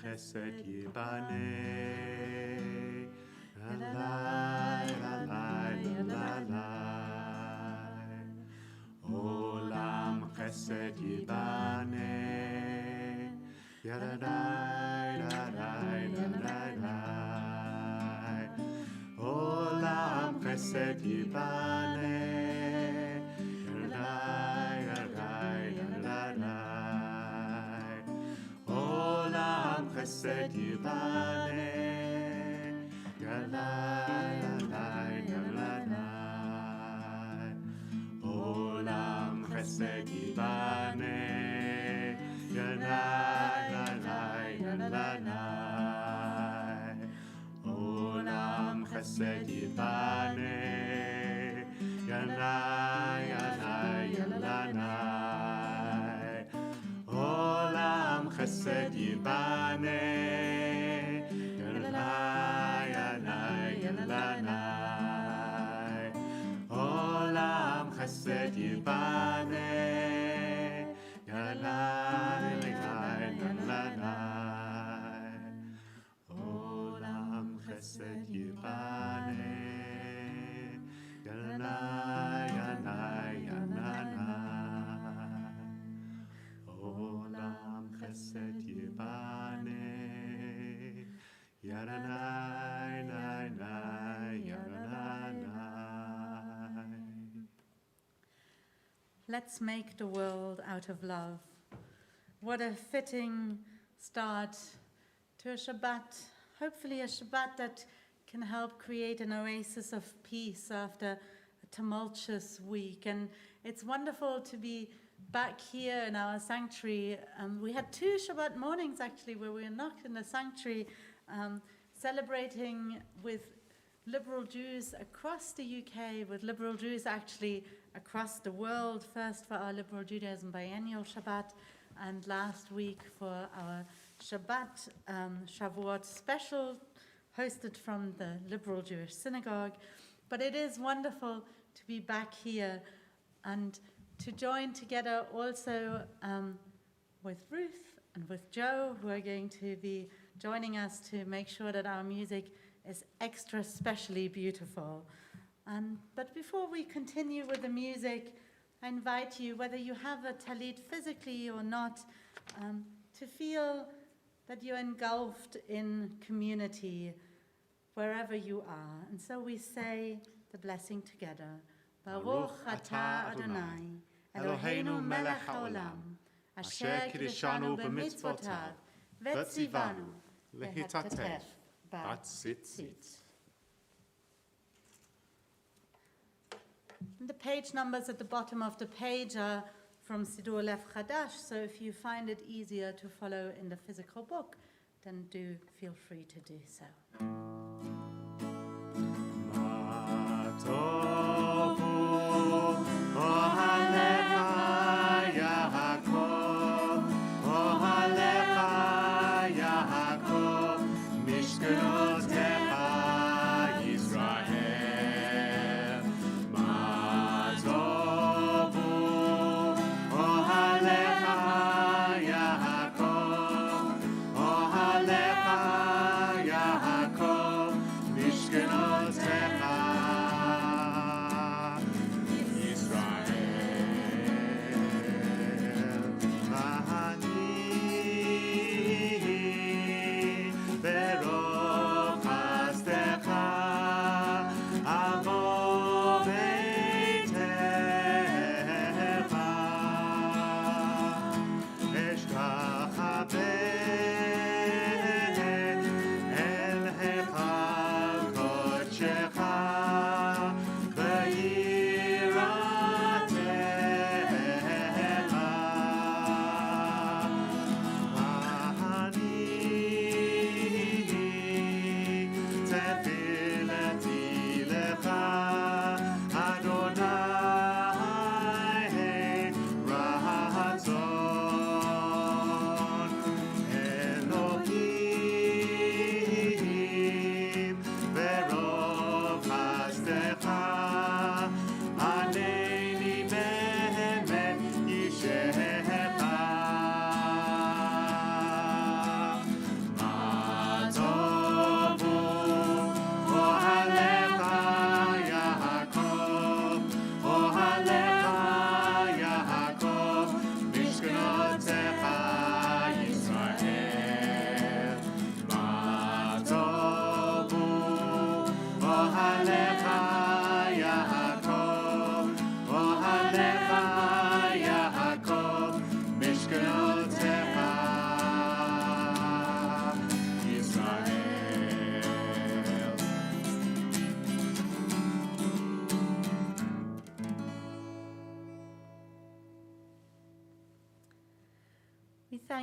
chesed yibane. Alai, alai, alai. Olam chesed yibane. Yadadai, dadai, dadai. Olam chesed yibane. Yadadai, dadai, dadai. Olam chesed yibane. Yadai, dadai, dadai. Olam chesed yibane. Yadai, dadai, dadai. Olam chesed yibane. Yadai, dadai, dadai. Olam chesed yibane. Yadai, dadai, dadai. Olam chesed yibane. Yadai, dadai, dadai. Olam chesed yibane. Yadai, dadai, dadai. Olam chesed yibane. Yadai, dadai, dadai. Let's make the world out of love. What a fitting start to a Shabbat. Hopefully a Shabbat that can help create an oasis of peace after a tumultuous week. And it's wonderful to be back here in our sanctuary. We had 2 Shabbat mornings actually where we were not in the sanctuary, celebrating with liberal Jews across the UK, with liberal Jews actually across the world, first for our Liberal Judaism Biennial Shabbat, and last week for our Shabbat Shavuot special, hosted from the Liberal Jewish Synagogue. But it is wonderful to be back here and to join together also with Ruth and with Joe, who are going to be joining us to make sure that our music is extra specially beautiful. But before we continue with the music, I invite you, whether you have a talit physically or not, to feel that you're engulfed in community wherever you are. And so we say the blessing together. Baruch atah Adonai, Eloheinu melech haolam, asher kiddushanu b'mitzvotav, v'tzivanu lehitatef bat tzitzit. The page numbers at the bottom of the page are from Siddur Lev Chadash, so if you find it easier to follow in the physical book, then do feel free to do so.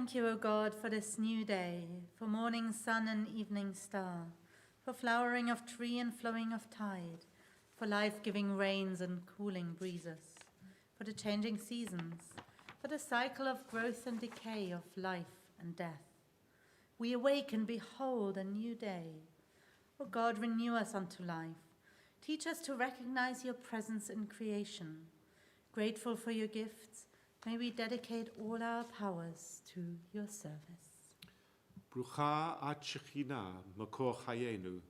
Thank you, O God, for this new day, for morning sun and evening star, for flowering of tree and flowing of tide, for life-giving rains and cooling breezes, for the changing seasons, for the cycle of growth and decay of life and death. We awake and behold a new day. O God, renew us unto life. Teach us to recognize your presence in creation. Grateful for your gifts, may we dedicate all our powers to your service. Brucha at Shechina, Makor Chayenu,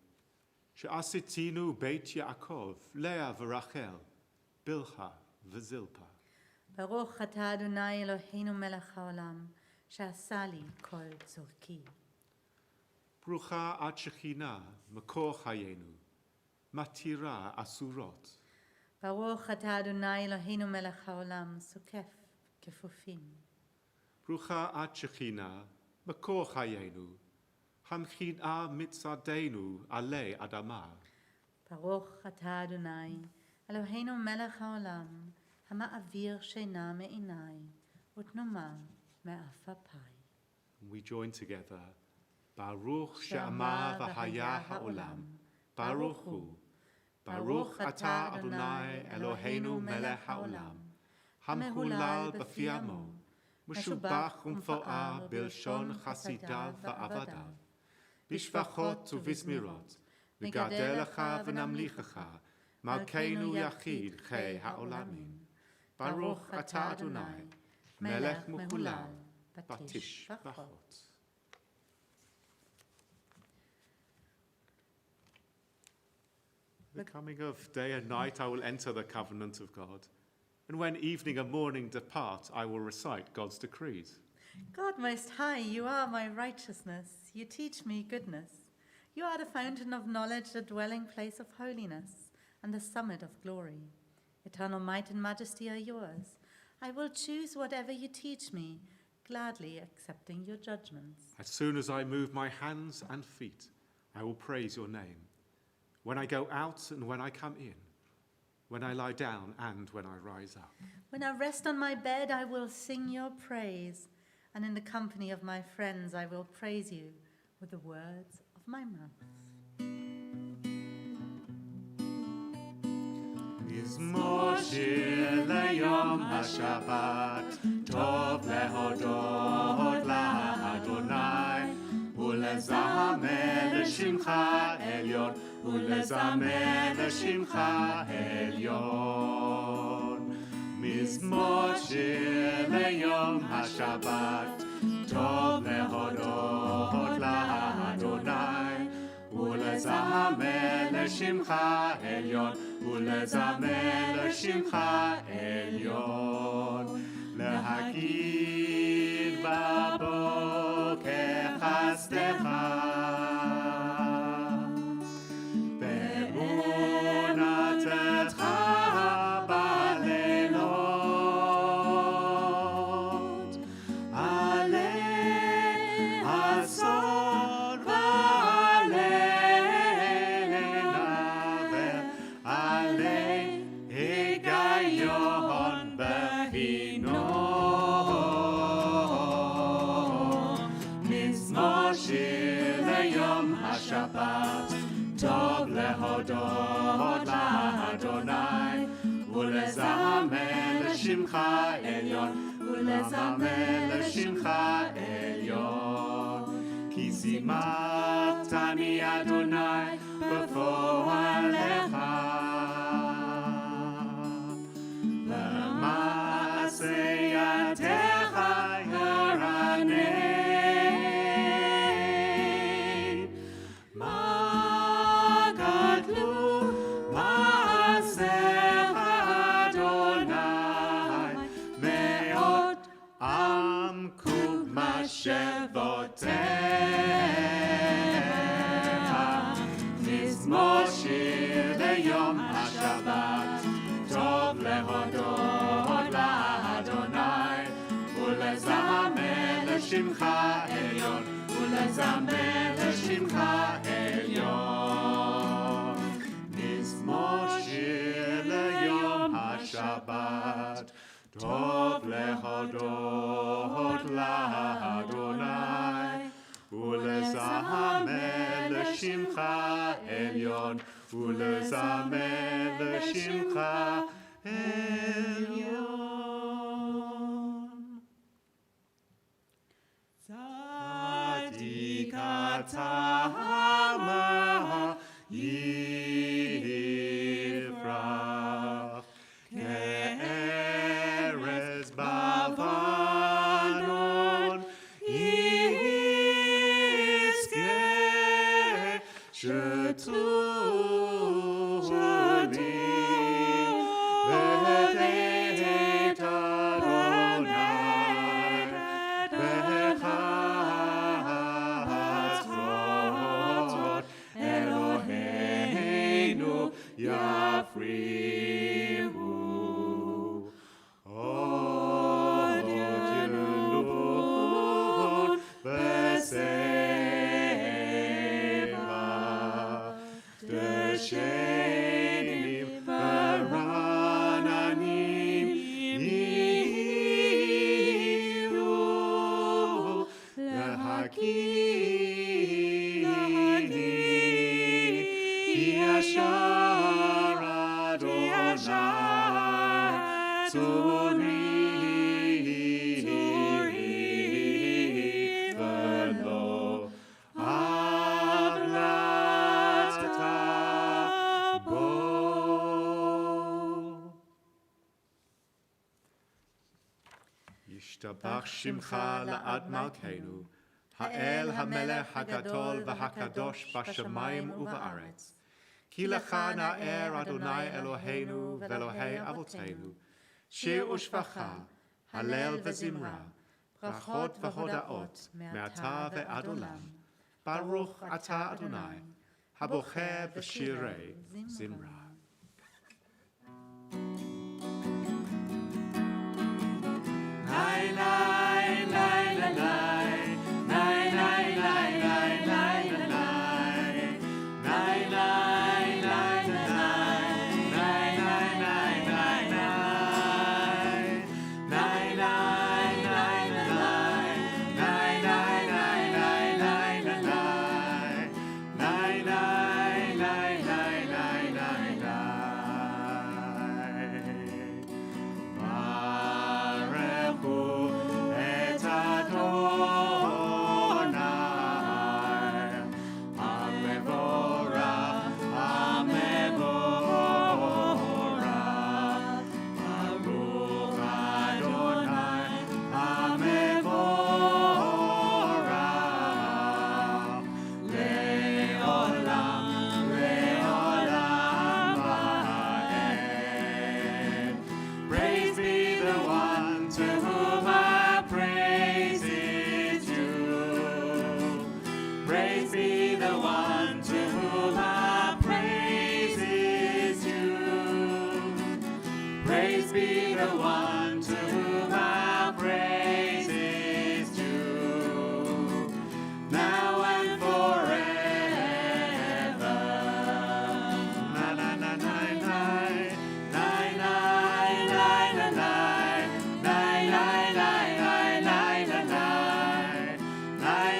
She'asitinu Beit Yaakov, Leah v'Rachel, Bilha v'Zilpa. Baruch atah Adonai Eloheinu melech haolam, she'asa li kol tzorki. Brucha at Shechina, Makor Chayenu, Matira Asurot. Baruch atah Adonai Eloheinu melech haolam, sukef kefufim. Brucha at Shechina, Makor Chayenu, Hamchina Mitzadenu Ale Adama. Baruch atah Adonai Eloheinu melech haolam, hama'avir sheina me'inai, utnuma me'afapai. We join together. Baruch she'amar v'haya ha'olam. Baruch hu. Baruch atah Adonai Eloheinu melech haolam. Hamehulal b'fiamo. Meshubach umfo'ah bilshon chasidav va'avadav. Bishvachot uvizmirot. V'gadelecha v'namlichecha. Malkeinu yachid chei ha'olamim. Baruch atah Adonai melech muhulal batish vachot. The coming of day and night I will enter the covenant of God, and when evening and morning depart, I will recite God's decrees. God Most High, you are my righteousness. You teach me goodness. You are the fountain of knowledge, the dwelling place of holiness, and the summit of glory. Eternal might and majesty are yours. I will choose whatever you teach me, gladly accepting your judgments. As soon as I move my hands and feet, I will praise your name. When I go out and when I come in, when I lie down and when I rise up. When I rest on my bed, I will sing your praise, and in the company of my friends, I will praise you with the words of my mouth. מזמור שיר ליום השבת, טוב להודות לאדוני, ולזמר לשמך עליון, ולזמר לשמך עליון. מזמור שיר ליום השבת, טוב להודות לאדוני, ולזמר לשמך עליון, ולזמר לשמך עליון. להגיד בבוקר חסדך, באמונתך בלילות, עלי עשור ועלי נבר, עלי היגיון בחינות. מזמור שיר ליום השבת, טוב להודות לאדוני, ולזמר לשמך עליון, ולזמר לשמך עליון. כי שימחתני אדוני בפועלך, במעשה ידיך ירנן. מה גדלו מעשיך אדוני, מאוד עמקו מחשבותיך. מזמור שיר ליום השבת, טוב להודות לאדוני, ולזמר לשמך עליון, ולזמר לשמך עליון. מזמור שיר ליום השבת, טוב להודות לאדוני, ולזמר לשמך עליון, ולזמר לשמך עליון. צדיק אתה מה יפרח, כארז בלבנון יזכה, שתולים בבית אדוני בחצרות אלוהינו יפריעו. עוד ילון בשיבה, דשנים ורעננים יהיו, להקיני כי ישר אדוני צורי ולא עוולת בו. ישתבח שמך לעד מלכנו, האל המלך הגדול והקדוש בשמיים ובארץ. כי לך נאר אדוני אלוהינו ואלוהי אבותינו, שיר ושבחה, הלל וזמרה, ברכות והודאות מעתה ועד עולם. ברוך אתה אדוני, הבוחר בשירי זמרה. Nay, nay, nay, nay, nay, nay, nay, nay, nay, nay, nay, nay,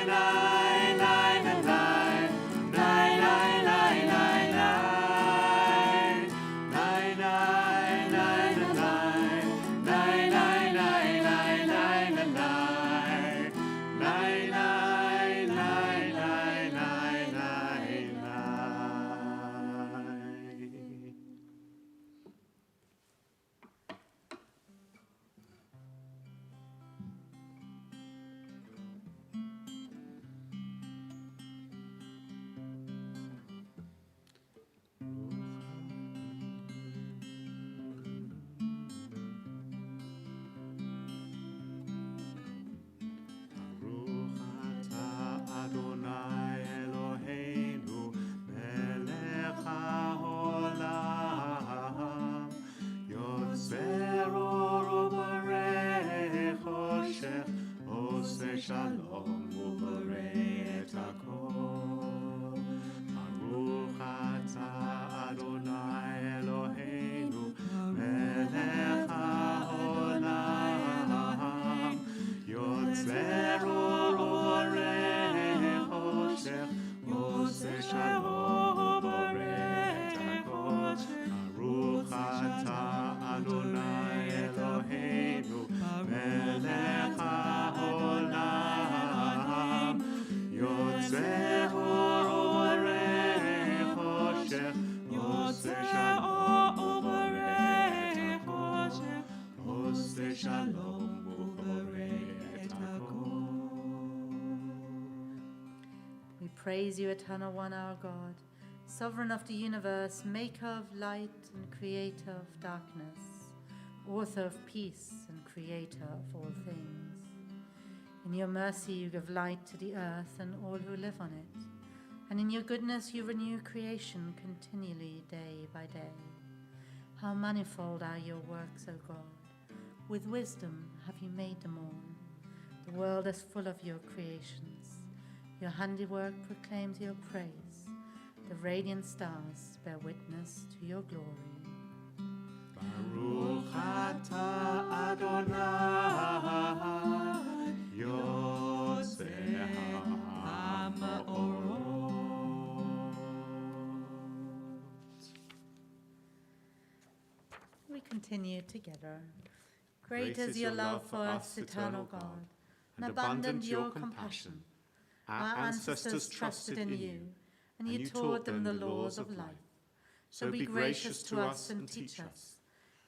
nay, nay, nay. praise you, Eternal One, our God, Sovereign of the universe, maker of light and creator of darkness, author of peace and creator of all things. In your mercy you give light to the earth and all who live on it, and in your goodness you renew creation continually day by day. How manifold are your works, O God! With wisdom have you made them all. The world is full of your creations. Your handiwork proclaims your praise. The radiant stars bear witness to your glory. Baruch atah Adonai, Yoseh ha'maorot. We continue together. Great is your love for us, eternal God, and abundant your compassion. Our ancestors trusted in you, and you taught them the laws of life. So be gracious to us and teach us.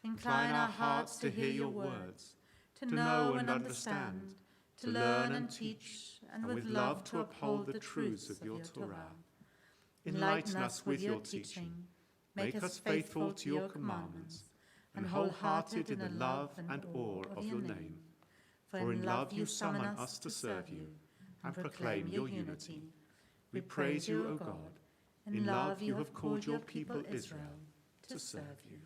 Incline our hearts to hear your words, to know and understand, to learn and teach, and with love to uphold the truths of your Torah. Enlighten us with your teaching, make us faithful to your commandments, and wholehearted in the love and awe of your name. For in love you summon us to serve you, and proclaim your unity. We praise you, O God. In love you have called your people Israel to serve you.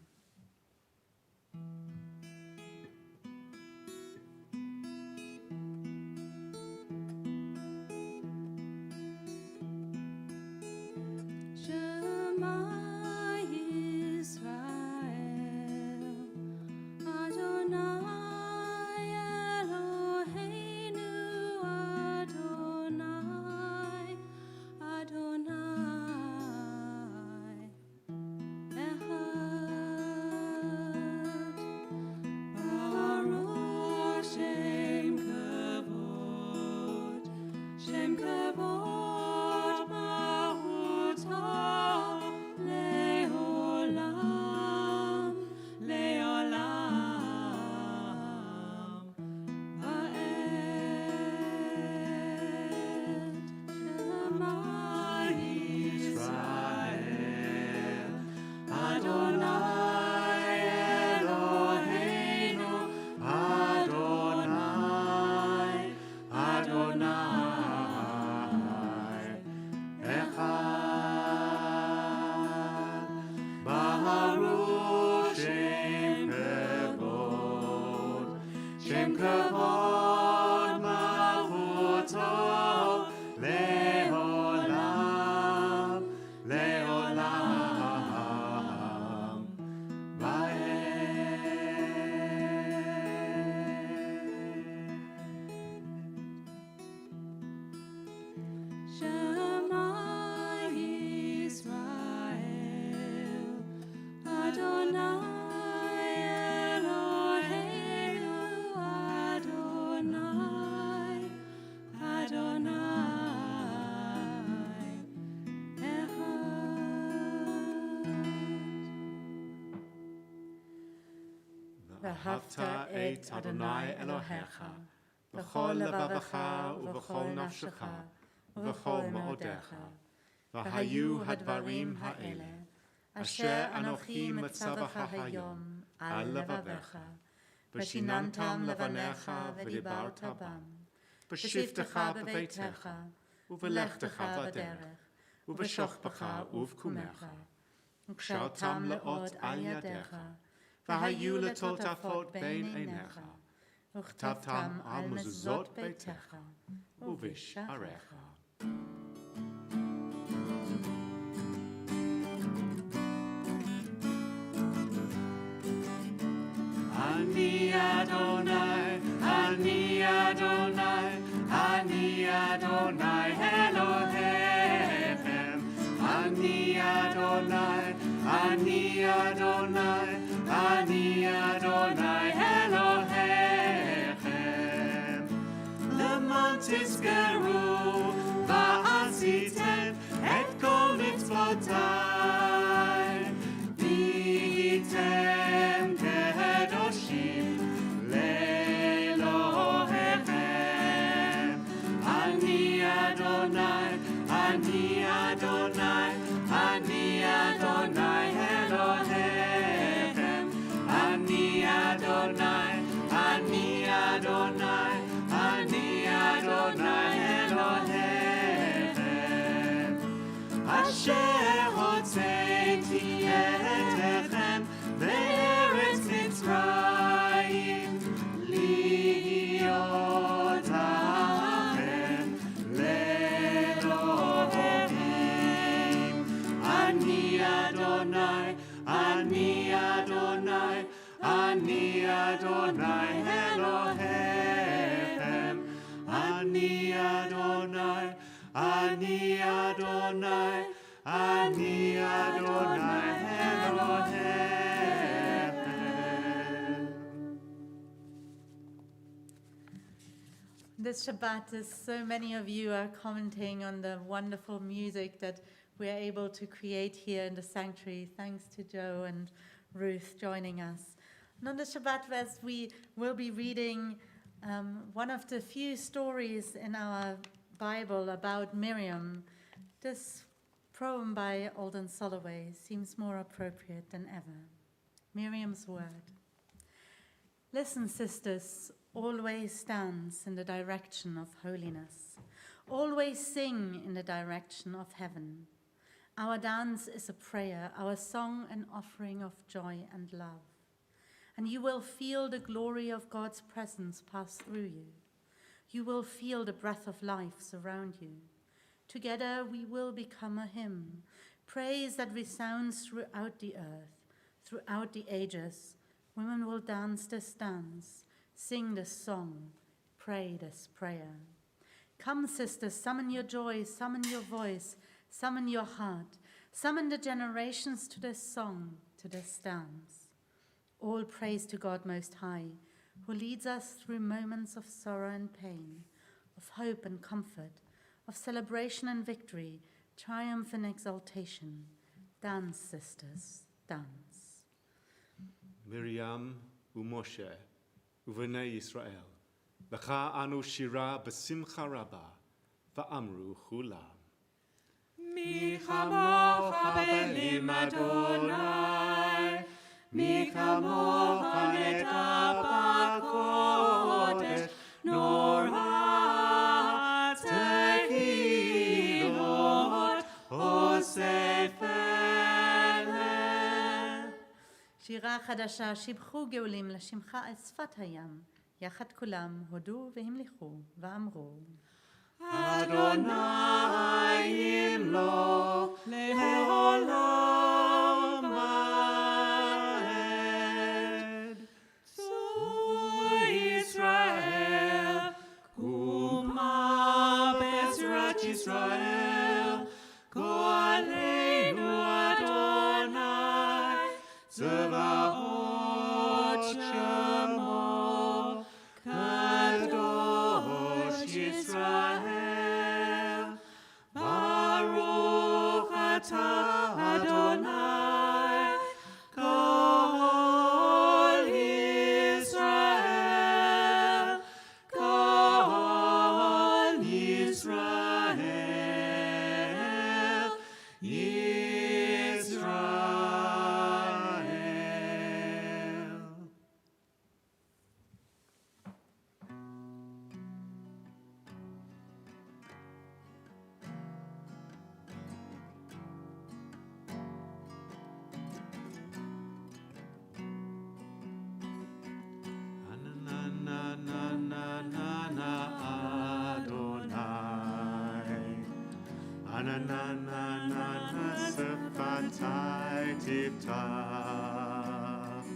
ואהבת את אדוני אלוהיך בכל לבבך ובכל נפשך ובכל מאודיך. והיו הדברים האלה אשר אנוכי מצווך היום על לבביך, ושיננתם לבניך ודיברת בם, בשבתך בביתך ובלכתך בדרך, ובשוכבך ובקומך, וקשרתם לאות על ידיך, והיו לטוטפות בין עיניך, וכתבתם על מזוזות ביתך ובשעריך. אני אדוני, אני אדוני, אני אדוני אלוהיכם. אני אדוני, אני אדוני, אני אדוני אלוהיכם. למען תזכרו ועשיתם את כל מצוותיי, והייתם קדושים לאלוהיכם. אני אדוני, אני Ani Adonai, Ani Adonai Elohim. Ani Adonai, Ani Adonai, Ani Adonai Elohim. Asher hotzeiti etechem be'eretz Mitzrayim liot hachem le'Elohim. Ani Adonai, Ani Adonai, Ani Adonai Elohim. Ani Adonai, Ani Adonai, Ani Adonai Elohim. This Shabbat, as so many of you are commenting on the wonderful music that we're able to create here in the sanctuary, thanks to Joe and Ruth joining us. And on the Shabbat, as we will be reading one of the few stories in our Bible about Miriam, this poem by Alden Soloway seems more appropriate than ever. Miriam's word. Listen, sisters, always stands in the direction of holiness. Always sing in the direction of heaven. Our dance is a prayer, our song an offering of joy and love. And you will feel the glory of God's presence pass through you. You will feel the breath of life surround you. Together we will become a hymn, praise that resounds throughout the earth, throughout the ages. Women will dance this dance, sing this song, pray this prayer. Come, sisters, summon your joy, summon your voice, summon your heart, summon the generations to this song, to this dance. All praise to God Most High, who leads us through moments of sorrow and pain, of hope and comfort, of celebration and victory, triumph and exaltation. Dance, sisters, dance. Miriam uMoshe uVnei Yisrael, Lecha anu shira b'simcha rabba, va'amru chulam. Mi chamocha belim Adonai, mi chamocha neta b'kodesh, nor ha'tehilot osefele. שירה חדשה, שיבחו גאולים לשמך על שפת הים, יחד כולם הודו והמליכו ואמרו. Adonai imlo leolam vaed. So Israel, kuma bezrat Israel, go aleinu Adonai, Zevaot shemo, Kadosh Yisrael. Baruch atah Adonai, Kol Yisrael, Kol Yisrael, Yisrael. Ananana sefatai tiftach.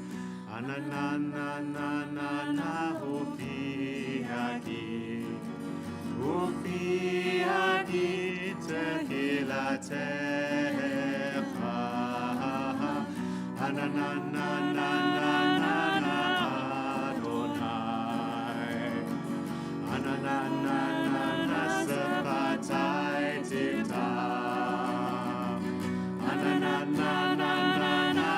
Ananana hufi agit tehilatecha. Ananana Adonai. Ananana sefatai tiftach. Ananana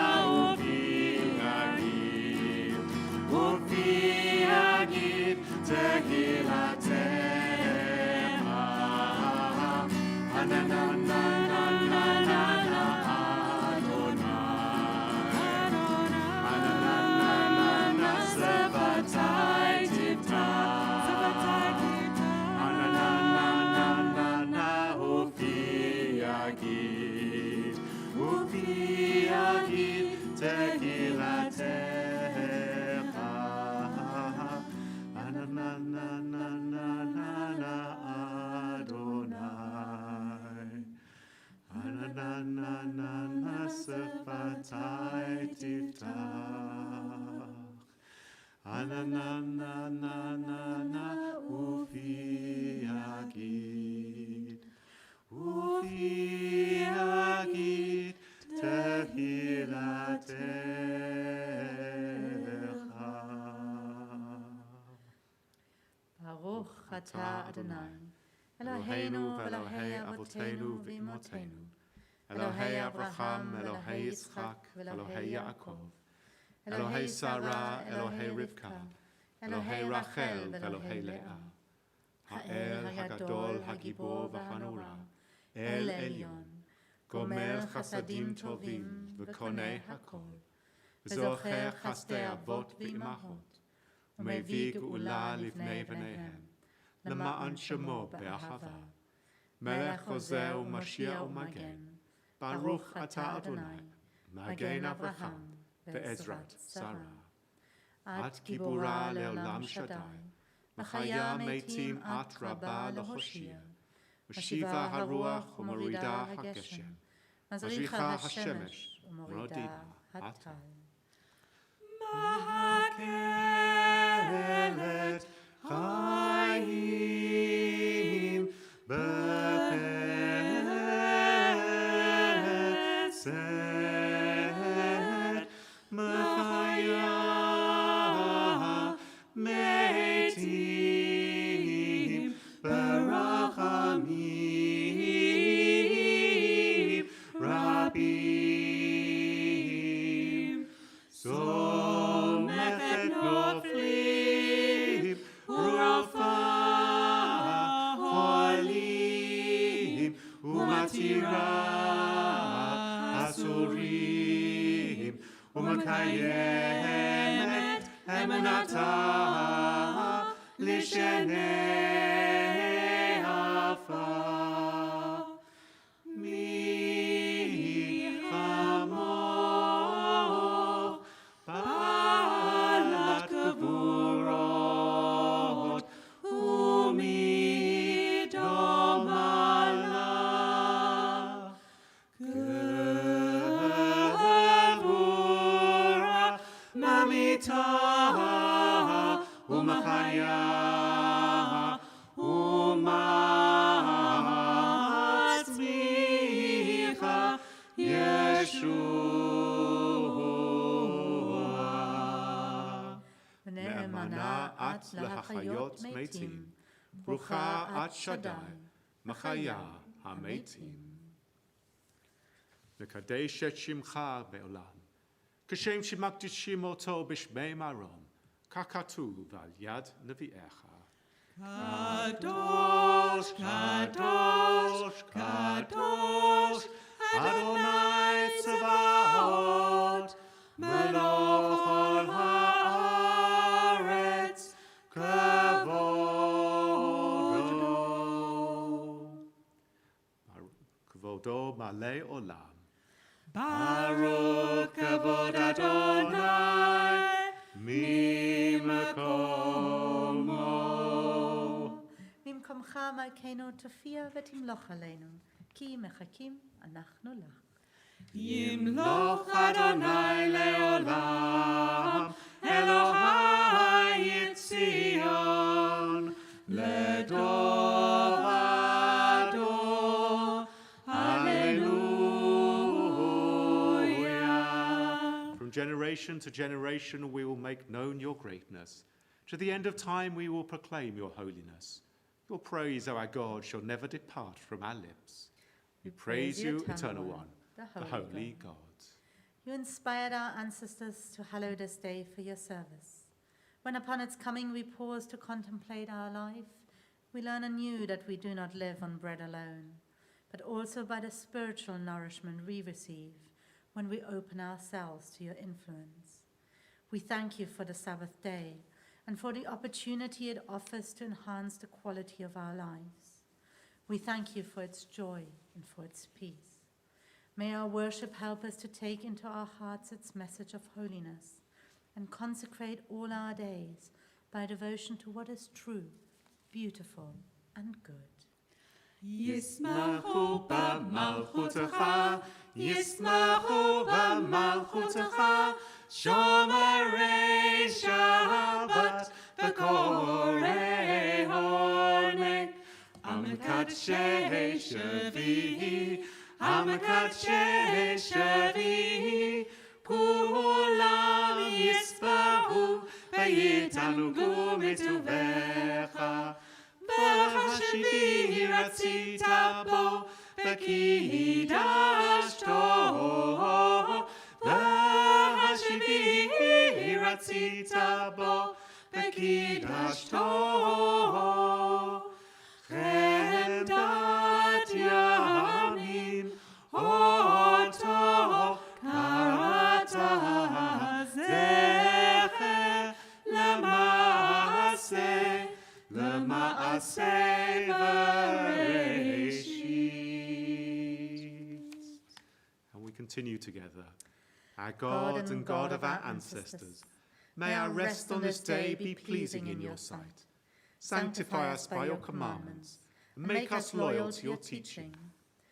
ufi agit tehilatecha. Ananana Baruch atah Adonai, Eloheinu v'Elohei Avotenu v'Imotenu, Elohei Abraham, Elohei Yitzchak, Elohei Yaakov, Elohei Sarah, Elohei Rivka, Elohei Rachel, Elohei Leah, Ha'el Hagadol, Hagibor v'Hanora, El Elyon, Gomer Chasadim Tovim, V'Konei Hakol, V'Zocher Chasdei Avot v'Imahot, U'Mevii Geula Livnei V'neihem, L'ma'an Shemo Be'ahava, Melech Ozeh U'Mashiach U'Magen, Baruch atah Adonai, Magen Avraham, Ve'ezrat Sarah, At Gibura Le'olam Shaddai, Machaya Meitim At Rabba Lehoshia, Mashiva Haruach U'Morida HaGeshem, Mazricha HaShemesh U'Morida HaTal. Mahakelet Chaim B'Chesed Machaya Meitim Barachamim Rabim Somechet Noflim Urofa Holim Umatira Asurim Umakayemet Emunata Lishenei Afa Mi Chamo Balat Gevurot Umi Domala Gevura Mamita Umachaya Umatzmicha Yeshua Ne'emana at lahachayot meitim Brucha at Shaddai Machaya HaMeitim V'kadesh et Shimcha be'olam Kashem shemakdishim oto b'shmei marom Kakatuv al yad nevi'echa. Kadosh, Kadosh, Kadosh, Adonai Tzvaot, Melech ol haaretz, Kvodo malei olam. Baruch kavod Adonai, ממקומו. ממקומך מלכנו תופיע ותמלוך עלינו, כי מחכים אנחנו לך. ימלוך אדוני לעולם, אלוהי ציון, לדור ודור. Hallelujah. From generation to generation we will make known your greatness. To the end of time we will proclaim your holiness. Your praise, O our God, shall never depart from our lips. We praise you, Eternal One, the Holy God. You inspired our ancestors to hallow this day for your service. When upon its coming we pause to contemplate our life, we learn anew that we do not live on bread alone, but also by the spiritual nourishment we receive when we open ourselves to your influence. We thank you for the Sabbath day and for the opportunity it offers to enhance the quality of our lives. We thank you for its joy and for its peace. May our worship help us to take into our hearts its message of holiness and consecrate all our days by devotion to what is true, beautiful, and good. Yismachu b'malchutecha, Yismachu b'malchutecha, Shomarei Shabbat, B'korei Hornek, Amekadshei Shavihi, Amekadshei Shavihi, Kulam Yisbahu, V'yitanugu mituvecha, B'hashvihi ratzita bo, B'kidashto, B'hashvihi ratzita bo, B'kidashto, Chemdat yamin, Oto karata, Zecher l'maaseh, L'maaseh v'reishit. And we continue together. Our God and God of our ancestors, may our rest on this day be pleasing in your sight. Sanctify us by your commandments, and make us loyal to your teaching.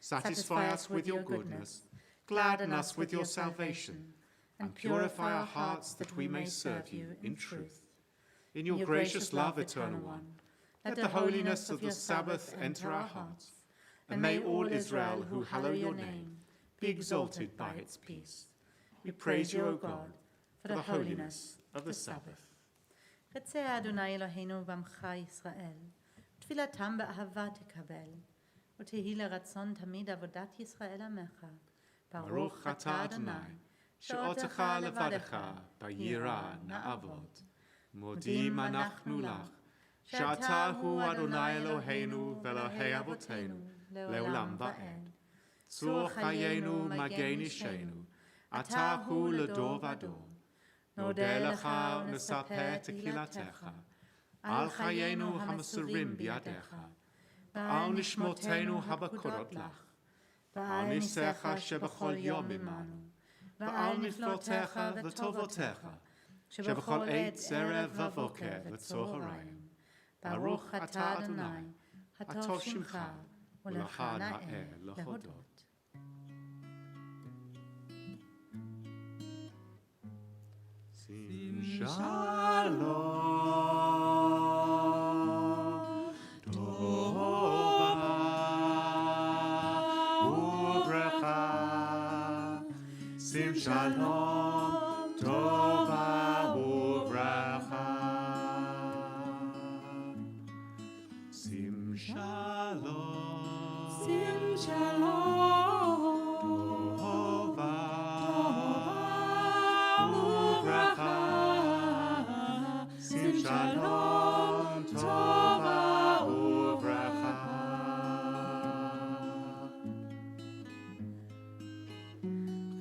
Satisfy us with your goodness, gladden us with your salvation, and purify our hearts that we may serve you in truth. In your gracious love, Eternal One, let the holiness of the Sabbath enter our hearts, and may all Israel who hallow your name be exalted by its peace. We praise you, O God, for the holiness of the Sabbath. רצה אדוני אלוהינו בעמך ישראל, תפילתם באהבה תקבל, ותהי לרצון תמיד עבודת ישראל עמך. ברוך אתה אדוני, שאותך לבדך ביראה נעבוד. מודים אנחנו לך, שאתה הוא אדוני אלוהינו ואלוהי אבותינו, לעולם ועד. צור חיינו מגן אישנו, אתה הוא לדור ודור. נודה לך ונספר תהילתך, על חיינו המסורים בידיך, ועל נשמותינו הבקורות לך, ועל ניסיך שבכל יום עמנו, ועל נפלותיך וטובותיך, שבכל עת ערב ובוקר וצהריים. ברוך אתה אדוני, הטוב שמך, ולך נאה להודות. שים שלום, טובה וברכה. שים שלום, טובה וברכה. שים שלום, Sim shalom, sim shalom, tova uvracha.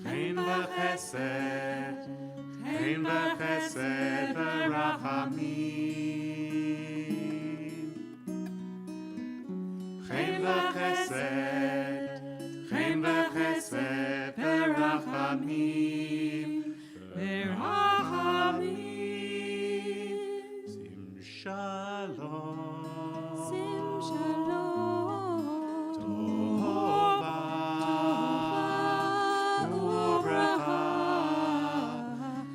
Chen v'chesed, chen v'chesed v'rachamim. Chen v'chesed, chen v'chesed v'rachamim. Sim shalom, Sim shalom, tova uvracha.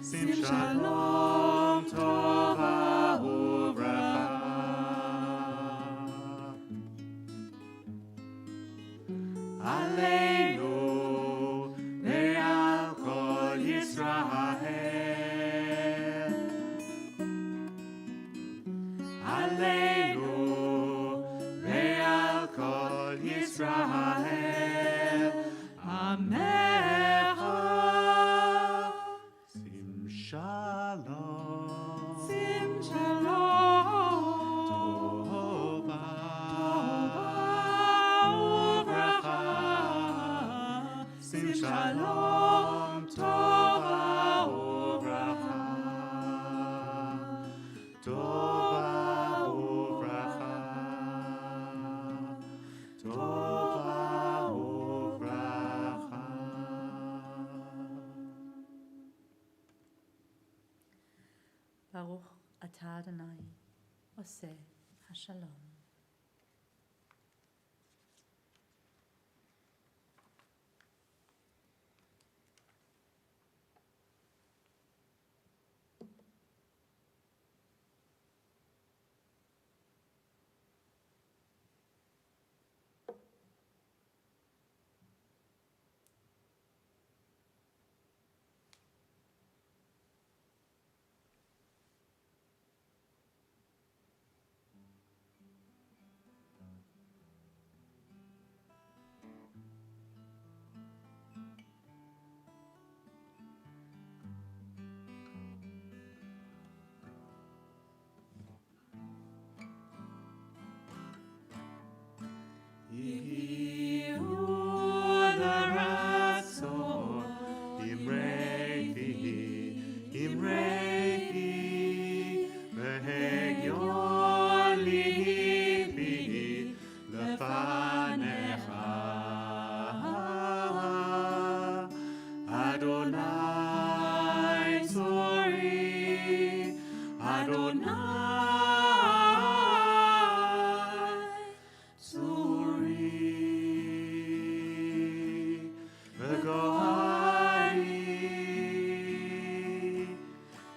Sim shalom, tova uvracha. Aleinu ve'al kol Yisrael. Aleinu ve'al kol Yisrael. Amecha. Sim shalom. Sim shalom, Tova uvracha. Sim Shalom, Tova Uvracha. Tova Uvracha. Tova Uvracha. Baruch atah Adonai, oseh hashalom. Adonai Tzori, Adonai Tzori, V'gohali,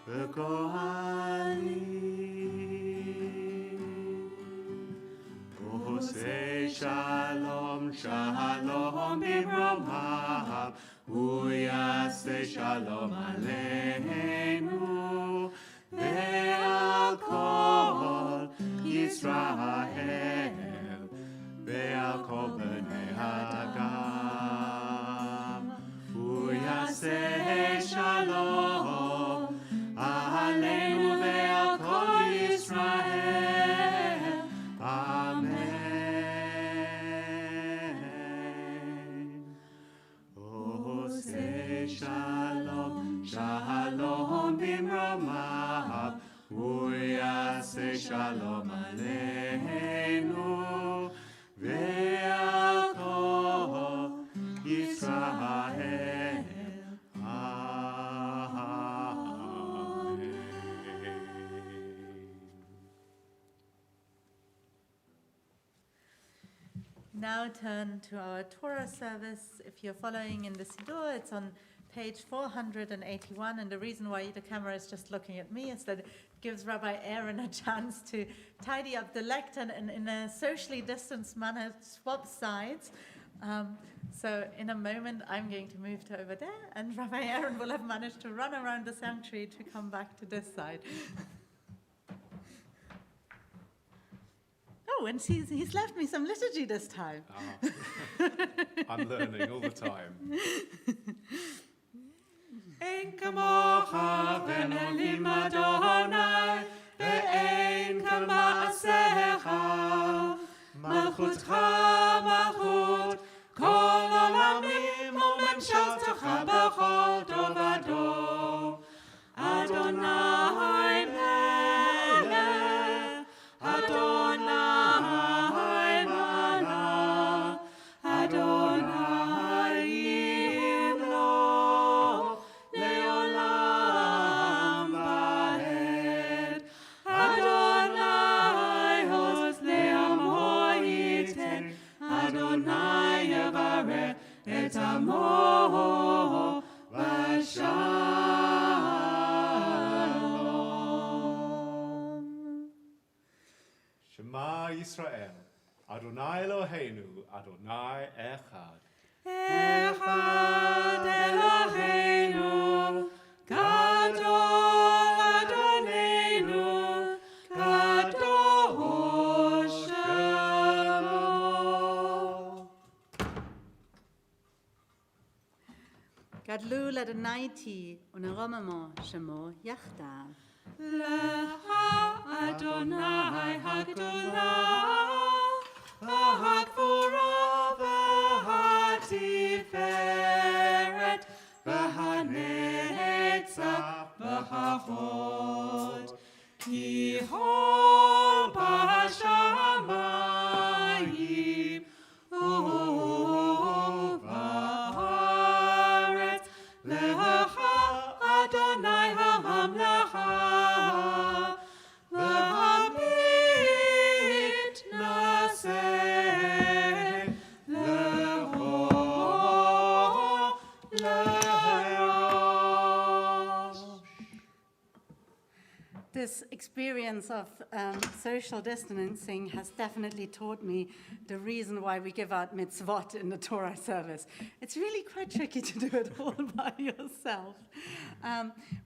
V'gohali. Oseh Shalom, Shalom Bimromav, Uyaseh Shalom Aleinu, Ve'al Kol Yisrael, Ve'al Kol Bnei Hagam. Uyaseh Shalom Aleinu, Ve'al Kol Yisrael. Amen. Oseh Shalom, Shalom Bimromav, Uyaseh Shalom Aleinu, Ve'al Kol Yisrael. Amen. Now turn to our Torah service. If you're following in the Siddur, it's on page 481, and the reason why the camera is just looking at me is that it gives Rabbi Aaron a chance to tidy up the lectern and in a socially distanced manner swap sides. So in a moment I'm going to move to over there, and Rabbi Aaron will have managed to run around the sanctuary to come back to this side. Oh, and he's left me some liturgy this time. I'm learning all the time. Ein kamocha v'nolim Adonai, ve'ein k'ma'asecha. Malchutcha malchut, kol olamim u'memshaltecha b'chol dor v'dor. Adonai melech, Adonai malach, Adonai yimloch le'olam va'ed. Adonai hoz le'amo yiten, Adonai yavarech et amo v'shalom. Shema Yisrael, Adonai Eloheinu, Adonai Echad. Echad Eloheinu, Gadol Adonenu, Kadosh Shemo. Gadlu l'Adonai ti, u'neromamo shemo yachdav. Lecha Adonai HaGdolah, HaGvura v'HaTiferet. this experience of social distancing has definitely taught me the reason why we give out mitzvot in the Torah service. It's really quite tricky to do it all by yourself.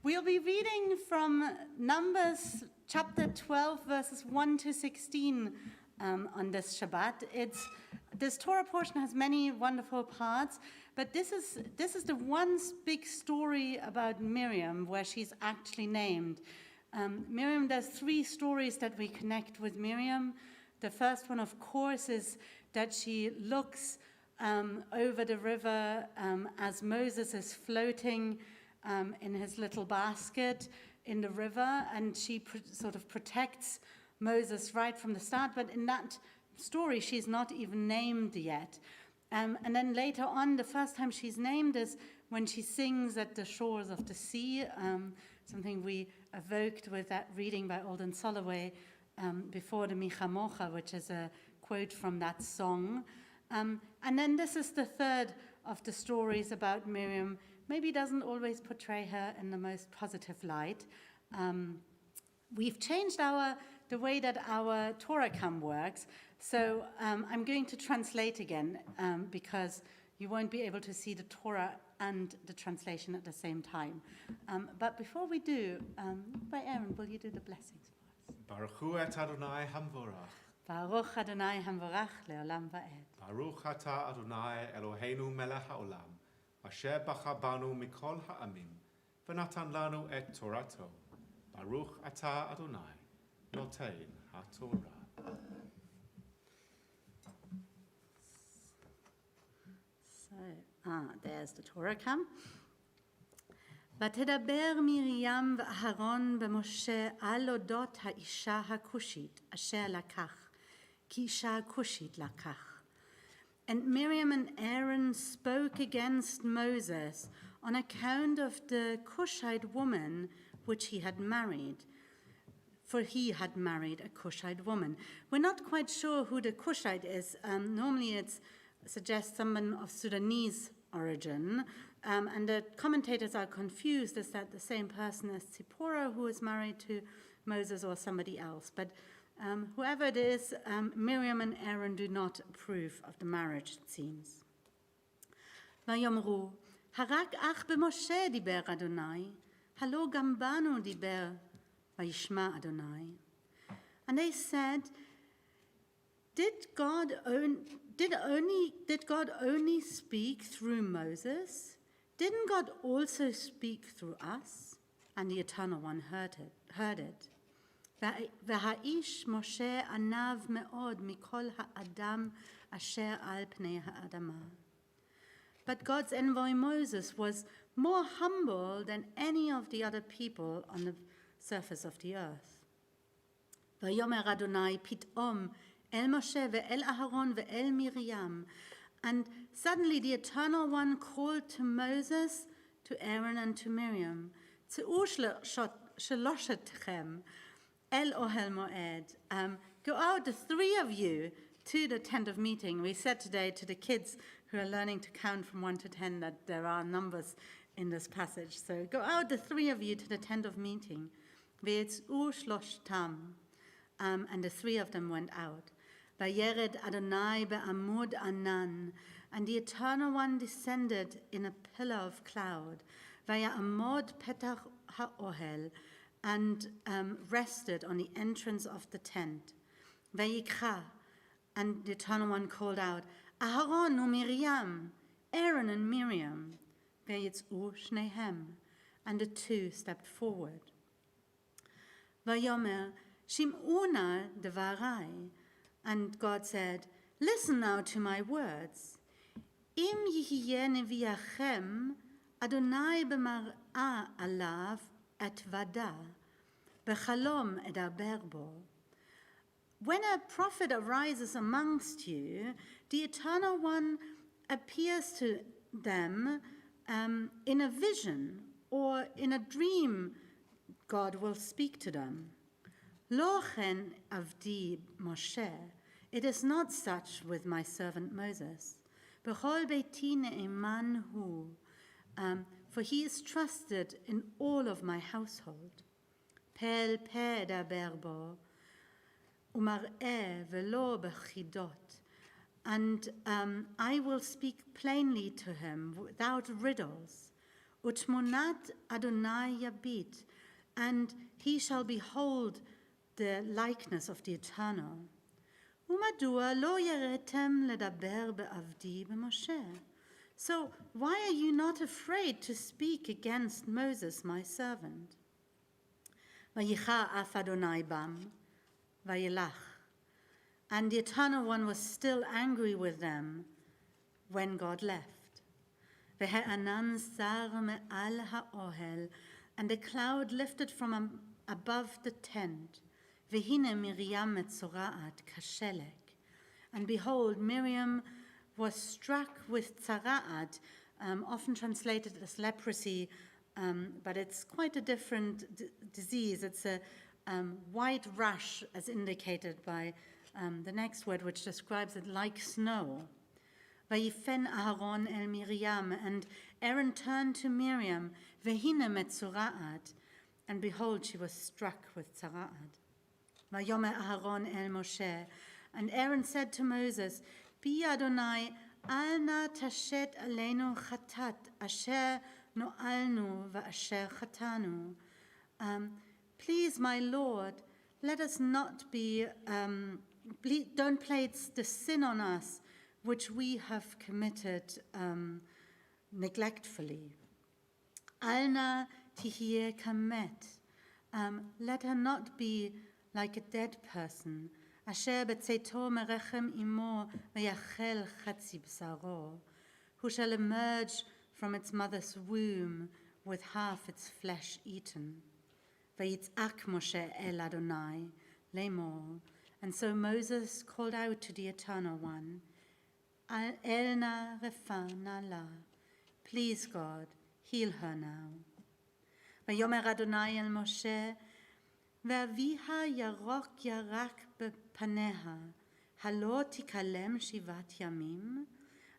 We'll be reading from Numbers chapter 12, verses 1 to 16 on this Shabbat. This Torah portion has many wonderful parts, but this is the one big story about Miriam where she's actually named. Miriam, there's 3 stories that we connect with Miriam. The first one, of course, is that she looks over the river as Moses is floating in his little basket in the river, and she sort of protects Moses right from the start. But in that story, she's not even named yet. And then later on, the first time she's named is when she sings at the shores of the sea, something we evoked with that reading by Alden Soloway before the Micha Mocha, which is a quote from that song. And then this is the third of the stories about Miriam. Maybe doesn't always portray her in the most positive light. We've changed the way that our Torah Cam works, so I'm going to translate again because you won't be able to see the Torah and the translation at the same time. But before we do, by Aaron, will you do the blessings for us? Baruch hu et Adonai hamvorach. Baruch Adonai hamvorach leolam va'ed. Baruch ata Adonai Eloheinu melech haolam, asher bacha banu mikol ha'amim, v'natan lanu et Torato. Baruch ata Adonai, notein ha'Torah. So, there's the Torah Cam. ותדבר מרים ואהרון במשה על אודות האישה הכושית אשר לקח, כי אישה הכושית לקח. And Miriam and Aaron spoke against Moses on account of the Cushite woman which he had married, for he had married a Cushite woman. We're not quite sure who the Cushite is. Normally it suggests someone of Sudanese origin, and the commentators are confused. Is that the same person as Zipporah, who is married to Moses, or somebody else? But whoever it is, Miriam and Aaron do not approve of the marriage, it seems. ויאמרו, הרק אך במשה דיבר אדוני, הלא גם בנו דיבר, וישמע אדוני. And they said, Did God only speak through Moses? Didn't God also speak through us? And the Eternal One heard it. והאיש משה ענב מאוד מכל האדם אשר על פני האדמה. But God's envoy Moses was more humble than any of the other people on the surface of the earth. ויאמר אדוני פתאום אל משה ואל אהרון ואל מרים. And suddenly the Eternal One called to Moses, to Aaron and to Miriam, צאו שלושתכם אל אוהל מועד. Go out, the 3 of you, to the tent of meeting. We said today to the kids who are learning to count from 1 to 10 that there are numbers in this passage. So go out, the 3 of you, to the tent of meeting. ויצאו שלושתם. And the 3 of them went out. וירד אדוני בעמוד ענן, and the Eternal One descended in a pillar of cloud. ויעמוד פתח האוהל, and rested on the entrance of the tent. ויקרא, and the Eternal One called out, אהרון ומרים, Aaron and Miriam. ויצאו שניהם, and the 2 stepped forward. ויאמר, שמעו נא דברי. And God said, listen now to my words. אם יהיה נביאכם, אדוני במראה עליו אתוודע, בחלום אדבר בו. When a prophet arises amongst you, the Eternal One appears to them in a vision, or in a dream, God will speak to them. לא כן עבדי משה, it is not such with my servant Moses. בכל ביתי נאמן הוא, for he is trusted in all of my household. פה אל פה אדבר בו, ומראה ולא בחידות. And I will speak plainly to him without riddles. Utmonat Adonai yabit, and he shall behold the likeness of the Eternal. Umadua lo yeretem ledaber be'avdi b'Moshe. So why are you not afraid to speak against Moses, my servant? Vayicha af Adonai bam, vayilach. And the Eternal One was still angry with them when God left. Ve'ha'anan sar me'al ha'ohel, and the cloud lifted from above the tent. Ve'hine Miriam metzora'at kashelek. And behold, Miriam was struck with tzara'at, often translated as leprosy, but it's quite a different disease. It's a white rash, as indicated by the next word, which describes it like snow. Vayifen Aharon el Miriam, and Aaron turned to Miriam, vehine metzora'at, and behold, she was struck with tzara'at. Vayomer Aharon el Moshe, and Aaron said to Moses, Bi Adonai, al na tashet aleinu chatat, asher no'alnu va'asher chatanu. Please, my Lord, let us not be, don't place the sin on us which we have committed neglectfully. Alna tihye kamet. Let her not be like a dead person. Asher betzeto merechem imo v'yachel chatzi b'saro. Who shall emerge from its mother's womb with half its flesh eaten. Vayitzak Moshe el Adonai lemor. And so Moses called out to the Eternal One, Elna refana la. Please, God, heal her now. Vayomer Adonai el Moshe, Ve'aviha yarok yarak bepaneha, halo tikalem shivat yamim.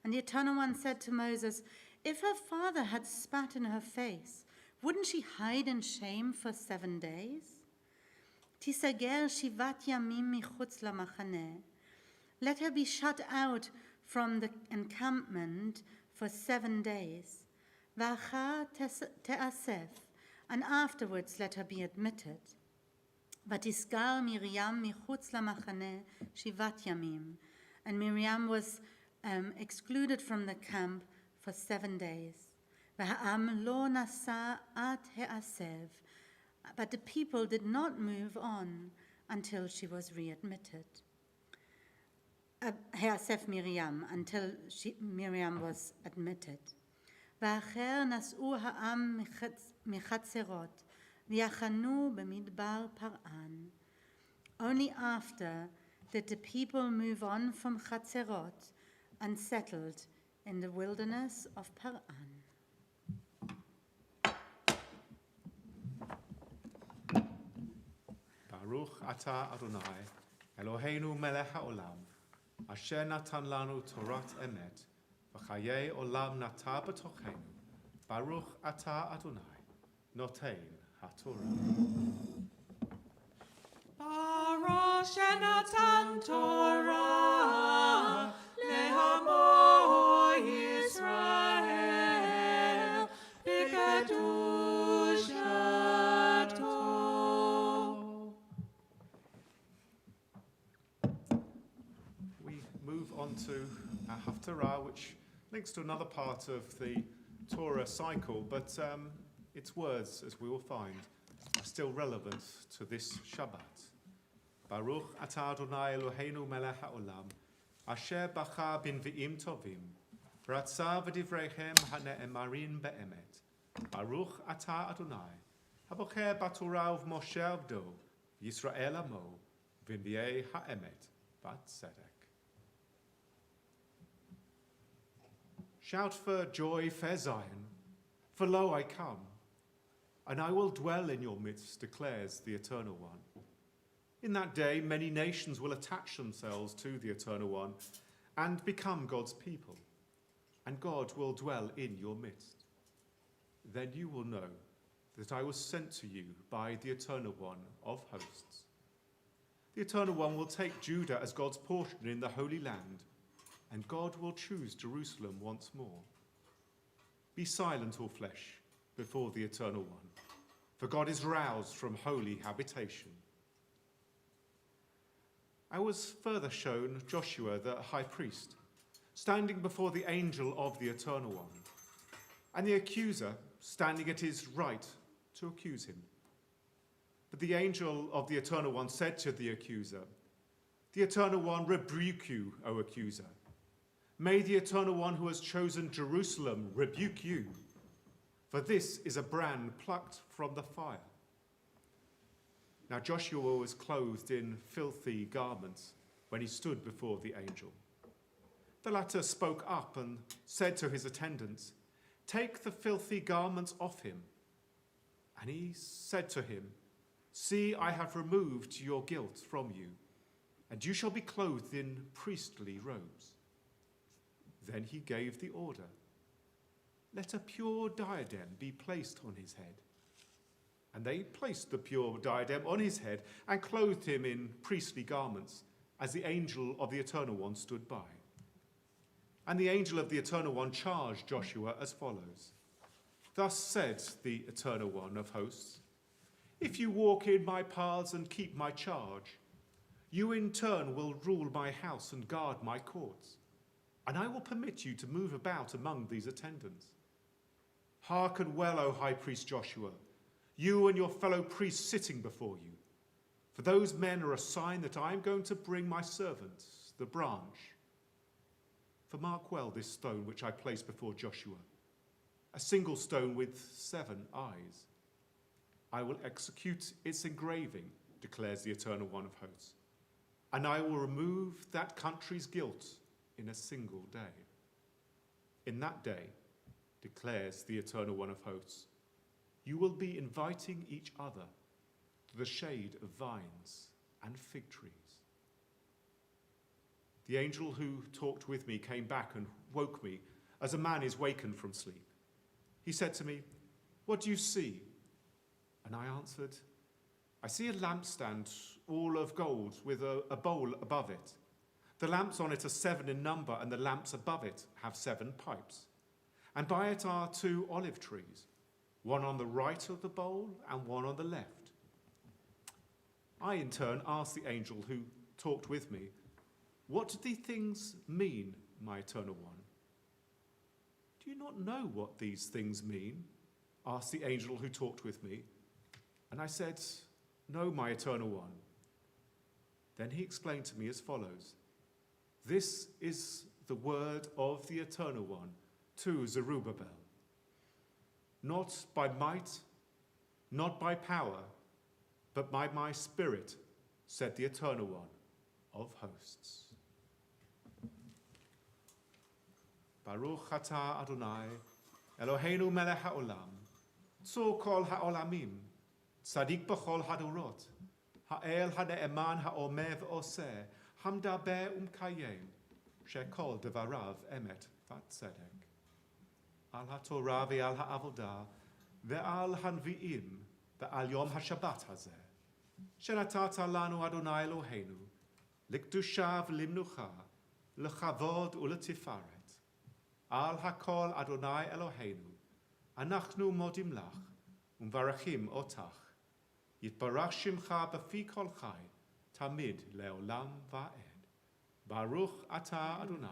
And the Eternal One said to Moses, if her father had spat in her face, wouldn't she hide in shame for 7 days? Tisager shivat yamim michutz lamachane. Let her be shut out from the encampment for 7 days. Vacha te'asef, and afterwards let her be admitted. Vatisgar Miriam michutz lamachane shivat yamim. And Miriam was excluded from the camp for 7 days. V'ha'am lo nasa at he'asev. But the people did not move on until she was readmitted. He'asef Miriam, until Miriam was admitted. V'acher nas'u ha'am michatzerot, v'yachanu b'midbar Paran. Only after did the people move on from Chatzerot and settled in the wilderness of Paran. Baruch atah Adonai, Eloheinu melech haolam, asher natan lanu Torat emet, v'chayei olam nata b'tochenu. Baruch atah Adonai, notein haTorah. Baruch shenatan Torah lehamo Yisrael b'kedushato. We move on to our Haftarah, which links to another part of the Torah cycle, but its words, as we will find, are still relevant to this Shabbat. Baruch atah Adonai Eloheinu melech haolam, asher bacha b'nvi'im tovim, v'ratzah v'divreihem ha'ne'emarin be'emet. Baruch atah Adonai, habocher b'torah u'v'moshe avdo, Yisrael amo, v'nvi'ei ha'emet v'tzedek. Shout for joy, fair Zion, for lo I come, and I will dwell in your midst, declares the Eternal One. In that day, many nations will attach themselves to the Eternal One and become God's people, and God will dwell in your midst. Then you will know that I was sent to you by the Eternal One of hosts. The Eternal One will take Judah as God's portion in the Holy Land, and God will choose Jerusalem once more. Be silent, all flesh, before the Eternal One, for God is roused from holy habitation. I was further shown Joshua the high priest, standing before the angel of the Eternal One, and the accuser standing at his right to accuse him. But the angel of the Eternal One said to the accuser, "The Eternal One rebuke you, O accuser. May the Eternal One who has chosen Jerusalem rebuke you, for this is a brand plucked from the fire." Now Joshua was clothed in filthy garments when he stood before the angel. The latter spoke up and said to his attendants, "Take the filthy garments off him." And he said to him, "See, I have removed your guilt from you, and you shall be clothed in priestly robes." Then he gave the order, "Let a pure diadem be placed on his head." And they placed the pure diadem on his head and clothed him in priestly garments, as the angel of the Eternal One stood by. And the angel of the Eternal One charged Joshua as follows. "Thus said the Eternal One of hosts, if you walk in my paths and keep my charge, you in turn will rule my house and guard my courts, and I will permit you to move about among these attendants. Hearken well, O high priest Joshua, you and your fellow priests sitting before you, for those men are a sign that I am going to bring my servant, the branch. For mark well this stone which I place before Joshua, a single stone with 7 eyes. I will execute its engraving, declares the Eternal One of hosts, and I will remove that country's guilt in a single day. In that day, declares the Eternal One of hosts, you will be inviting each other to the shade of vines and fig trees." The angel who talked with me came back and woke me as a man is wakened from sleep. He said to me, "What do you see?" And I answered, "I see a lampstand all of gold with a bowl above it. The lamps on it are 7 in number, and the lamps above it have 7 pipes. And by it are 2 olive trees, one on the right of the bowl and one on the left." I in turn asked the angel who talked with me, "What do these things mean, my Eternal One?" "Do you not know what these things mean?" asked the angel who talked with me. And I said, "No, my Eternal One." Then he explained to me as follows, "This is the word of the Eternal One to Zerubbabel. Not by might, not by power, but by my spirit, said the Eternal One of hosts." Baruch atah Adonai, Eloheinu melech haolam, tzur kol haolamim, tzadik b'chol hadorot, ha'el ha'ne'eman ha'omer v'oseh, hamdaber umkayem, shekol devarav emet v'tzedek. Al ha'torah ve'al ha'avodah, ve'al hanvi'im, ve'al yom ha'shabbat hazeh, שנתת לנו אדוני אלוהינו, לקדושה ולמנוחה, לכבוד ולתפארת. על הכל אדוני אלוהינו, אנחנו מודים לך ומברכים אותך. יתברך שמך בפי כל חי, תמיד לעולם ועד. ברוך אתה אדוני,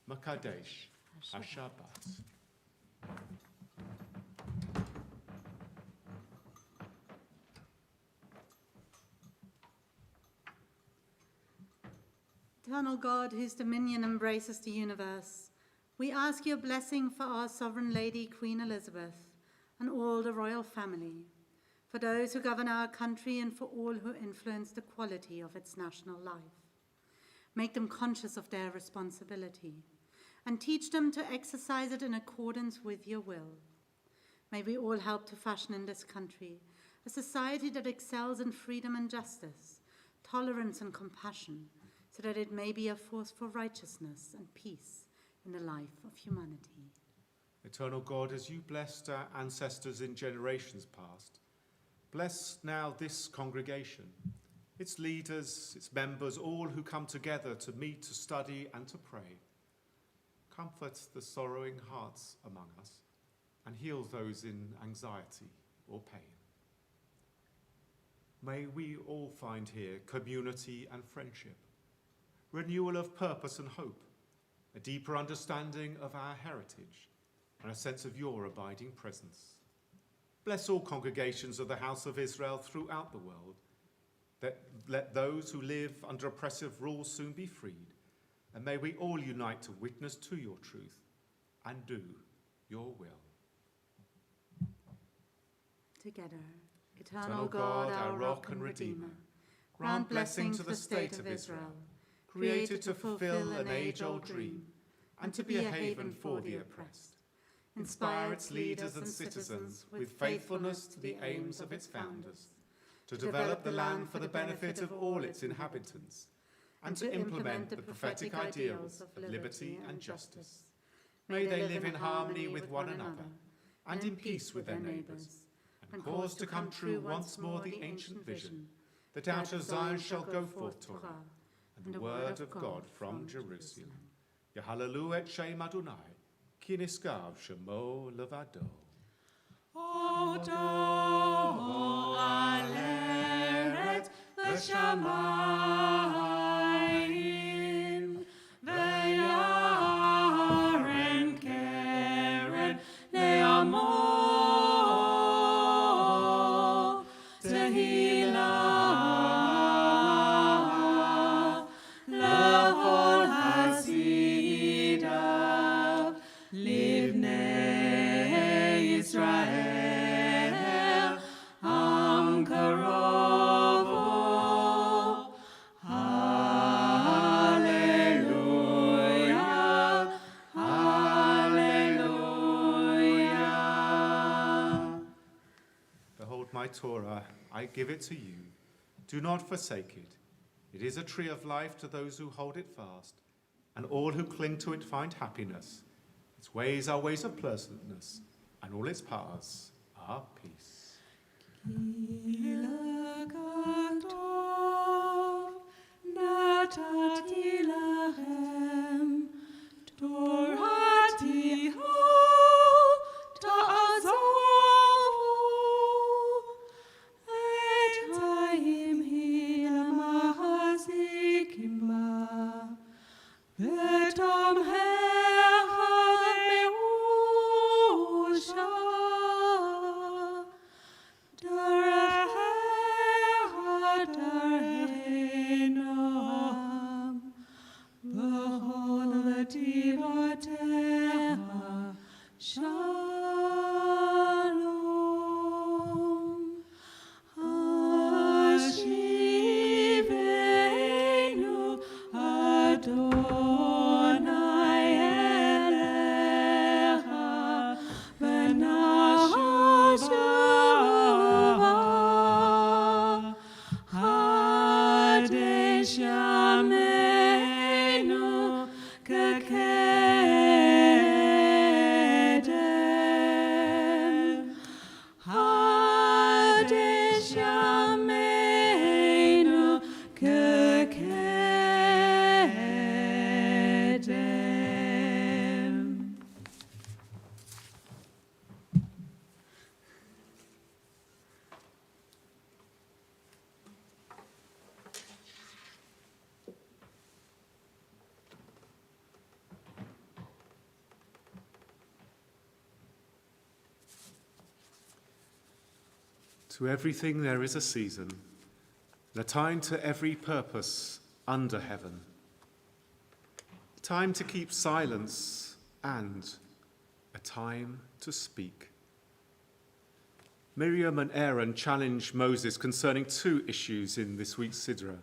מקדש השבת. Eternal God, whose dominion embraces the universe, we ask your blessing for our Sovereign Lady, Queen Elizabeth, and all the royal family, for those who govern our country and for all who influence the quality of its national life. Make them conscious of their responsibility and teach them to exercise it in accordance with your will. May we all help to fashion in this country a society that excels in freedom and justice, tolerance and compassion, so that it may be a force for righteousness and peace in the life of humanity. Eternal God, as you blessed our ancestors in generations past, bless now this congregation, its leaders, its members, all who come together to meet, to study, and to pray. Comfort the sorrowing hearts among us and heal those in anxiety or pain. May we all find here community and friendship, renewal of purpose and hope, a deeper understanding of our heritage, and a sense of your abiding presence. Bless all congregations of the House of Israel throughout the world. Let those who live under oppressive rule soon be freed, and may we all unite to witness to your truth and do your will. Together, eternal God, our rock and redeemer, grant blessing to the state of Israel, created to fulfill an age-old dream, and to be a haven for the oppressed. Inspire its leaders and citizens with faithfulness to the aims of its founders, to develop the land for the benefit of all its inhabitants, and to implement the prophetic ideals of liberty and justice. May they live in harmony with one another, and in peace with their neighbours, and cause to come true once more the ancient vision, that out of Zion shall go forth Torah, and the word of God from Jerusalem. Yehalelu et Shem Adonai, ki niskav shemo levado. Odo aleret v'shamayim v'yaren keren le'amo tehillah l'chol hasidav livnei Yisrael am karovo. Hallelujah, hallelujah. Behold my Torah, I give it to you. Do not forsake it. It is a tree of life to those who hold it fast, and all who cling to it find happiness. Its ways are ways of pleasantness, and all its paths are peace. Natati lachem Torati ho ta'azovu et hayim hi lamahazikim ba betam hechad meusha darecha darhenam b'chol v'tivatecha shalom Hashivenu Adonai elecha v'nashuva Hadesh yameinu kekedem Hadesh yameinu kekedem. To everything there is a season, and a time to every purpose under heaven. A time to keep silence and a time to speak. Miriam and Aaron challenge Moses concerning two issues in this week's Sidra.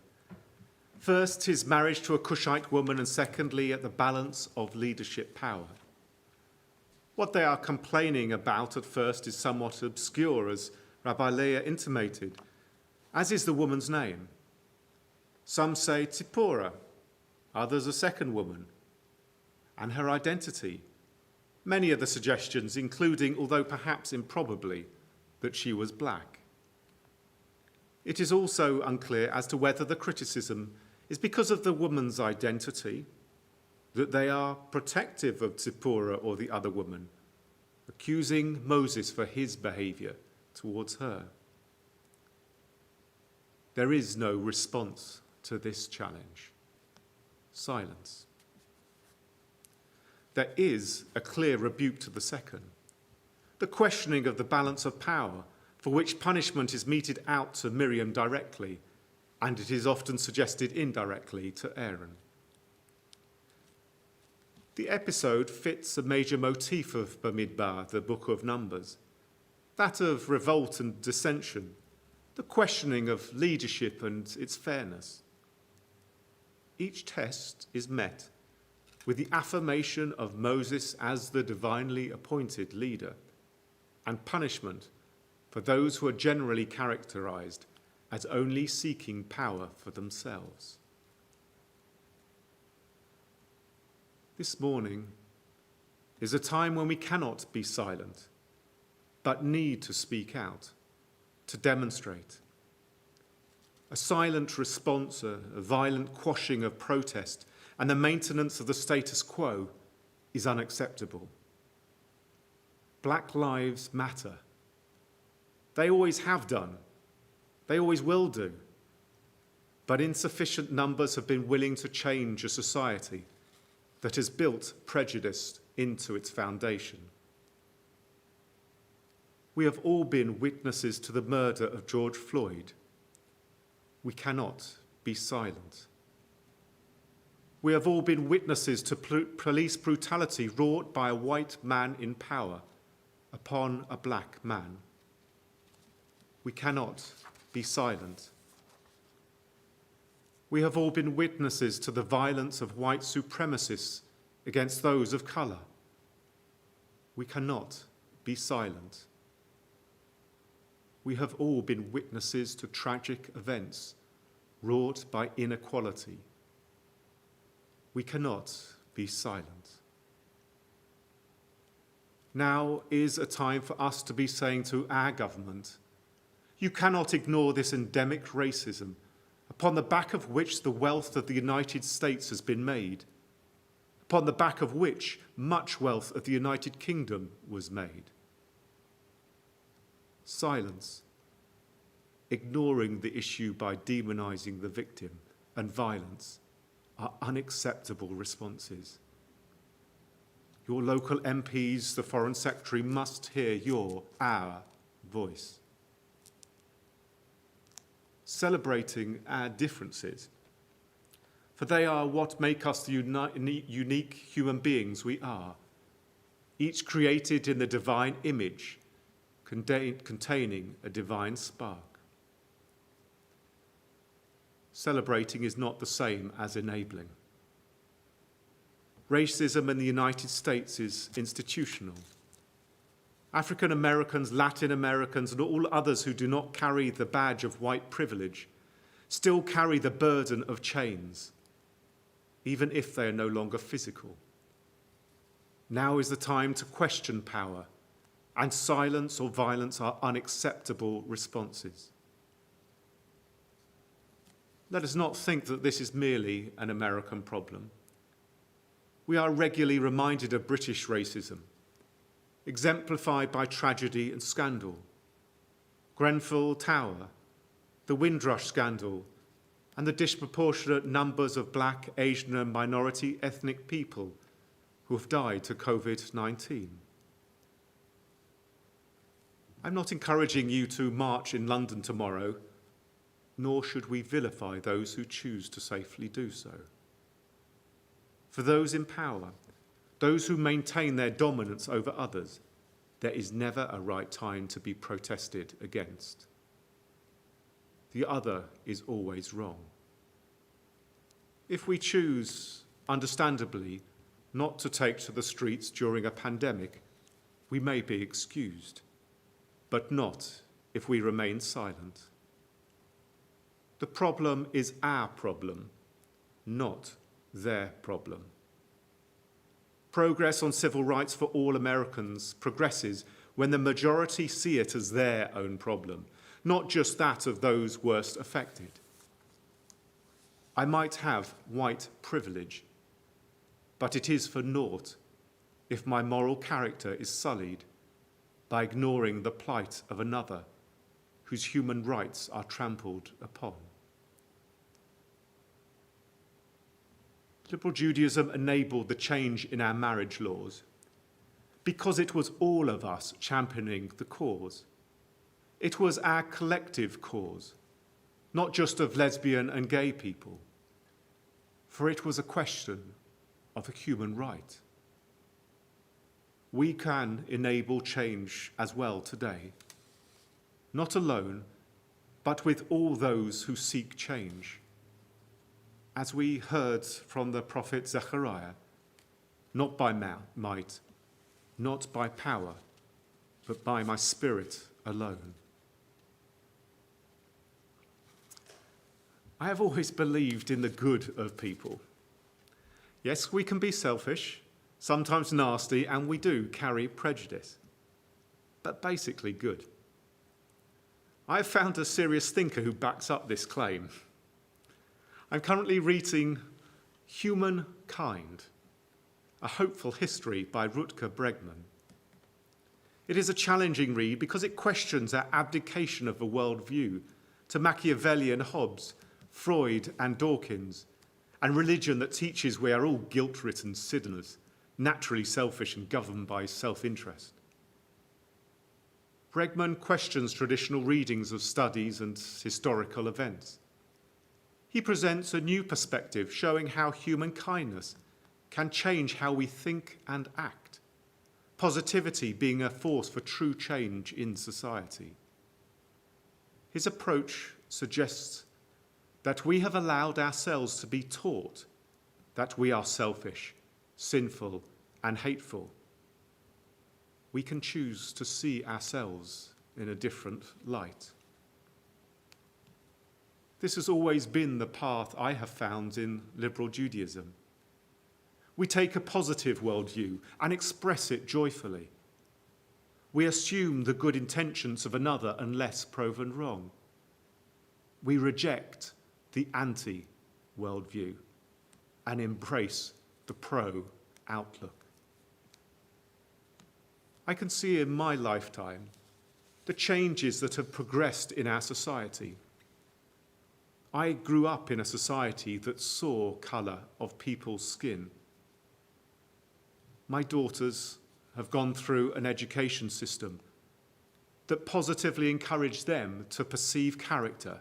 First, his marriage to a Cushite woman, and secondly, at the balance of leadership power. What they are complaining about at first is somewhat obscure, as Rabbi Leah intimated, as is the woman's name. Some say Tzipporah, others a second woman, and her identity, Many of the suggestions, including, although perhaps improbably, that she was black. It is also unclear as to whether the criticism is because of the woman's identity, that they are protective of Zipporah or the other woman, accusing Moses for his behavior towards her. There is no response to this challenge. Silence. There is a clear rebuke to the second, the questioning of the balance of power, for which punishment is meted out to Miriam directly, and it is often suggested indirectly to Aaron. The episode fits a major motif of Bamidbar, the book of Numbers, that of revolt and dissension, the questioning of leadership and its fairness. Each test is met with the affirmation of Moses as the divinely appointed leader, and punishment for those who are generally characterized as only seeking power for themselves. This morning is a time when we cannot be silent, but need to speak out, to demonstrate. A silent response, a violent quashing of protest, and the maintenance of the status quo is unacceptable. Black lives matter. They always have done. They always will do. But insufficient numbers have been willing to change a society that has built prejudice into its foundation. We have all been witnesses to the murder of George Floyd. We cannot be silent. We have all been witnesses to police brutality wrought by a white man in power upon a black man. We cannot be silent. We have all been witnesses to the violence of white supremacists against those of colour. We cannot be silent. We have all been witnesses to tragic events wrought by inequality. We cannot be silent. Now is a time for us to be saying to our government, you cannot ignore this endemic racism upon the back of which the wealth of the United States has been made, upon the back of which much wealth of the United Kingdom was made. Silence, ignoring the issue by demonizing the victim, and violence are unacceptable responses. Your local MPs, the Foreign Secretary, must hear our voice. Celebrating our differences, for they are what make us the unique human beings we are, each created in the divine image, containing a divine spark. Celebrating is not the same as enabling. Racism in the United States is institutional. African Americans, Latin Americans, and all others who do not carry the badge of white privilege still carry the burden of chains, even if they are no longer physical. Now is the time to question power, and silence or violence are unacceptable responses. Let us not think that this is merely an American problem. We are regularly reminded of British racism, exemplified by tragedy and scandal. Grenfell Tower, the Windrush scandal, and the disproportionate numbers of black, Asian and minority ethnic people who have died to COVID-19. I'm not encouraging you to march in London tomorrow, nor should we vilify those who choose to safely do so. For those in power, those who maintain their dominance over others, there is never a right time to be protested against. The other is always wrong. If we choose, understandably, not to take to the streets during a pandemic, we may be excused, but not if we remain silent. The problem is our problem, not their problem. Progress on civil rights for all Americans progresses when the majority see it as their own problem, not just that of those worst affected. I might have white privilege, but it is for naught if my moral character is sullied by ignoring the plight of another whose human rights are trampled upon. Liberal Judaism enabled the change in our marriage laws because it was all of us championing the cause. It was our collective cause, not just of lesbian and gay people, for it was a question of a human right. We can enable change as well today, not alone, but with all those who seek change. As we heard from the prophet Zechariah, not by might, not by power, but by my Spirit alone. I have always believed in the good of people. Yes, we can be selfish, sometimes nasty, and we do carry prejudice, but basically good. I have found a serious thinker who backs up this claim. I'm currently reading Humankind, A Hopeful History by Rutger Bregman. It is a challenging read because it questions our abdication of a worldview to Machiavellian Hobbes, Freud and Dawkins, and religion that teaches we are all guilt-ridden sinners, naturally selfish and governed by self-interest. Bregman questions traditional readings of studies and historical events. He presents a new perspective showing how human kindness can change how we think and act, positivity being a force for true change in society. His approach suggests that we have allowed ourselves to be taught that we are selfish, sinful, and hateful. We can choose to see ourselves in a different light. This has always been the path I have found in liberal Judaism. We take a positive worldview and express it joyfully. We assume the good intentions of another unless proven wrong. We reject the anti-worldview and embrace the pro-outlook. I can see in my lifetime the changes that have progressed in our society. I grew up in a society that saw colour of people's skin. My daughters have gone through an education system that positively encouraged them to perceive character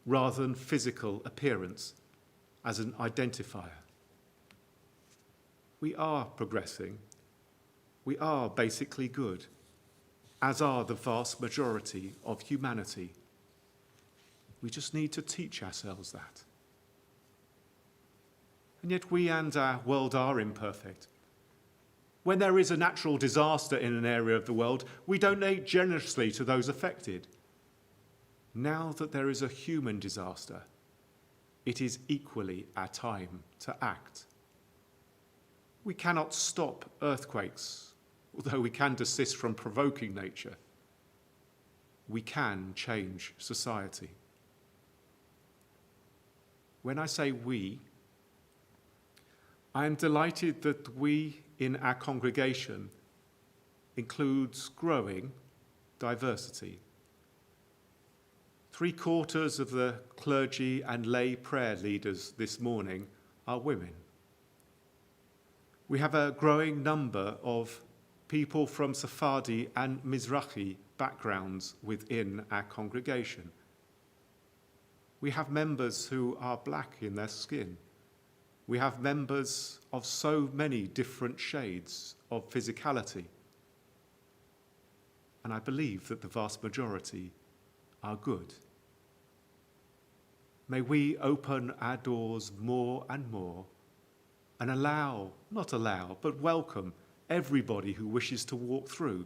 rather than physical appearance as an identifier. We are progressing. We are basically good, as are the vast majority of humanity. We just need to teach ourselves that. And yet we and our world are imperfect. When there is a natural disaster in an area of the world, we donate generously to those affected. Now that there is a human disaster, it is equally our time to act. We cannot stop earthquakes, although we can desist from provoking nature. We can change society. When I say we, I am delighted that we in our congregation includes growing diversity. 3/4 of the clergy and lay prayer leaders this morning are women. We have a growing number of people from Sephardi and Mizrahi backgrounds within our congregation. We have members who are black in their skin. We have members of so many different shades of physicality. And I believe that the vast majority are good. May we open our doors more and more and but welcome everybody who wishes to walk through,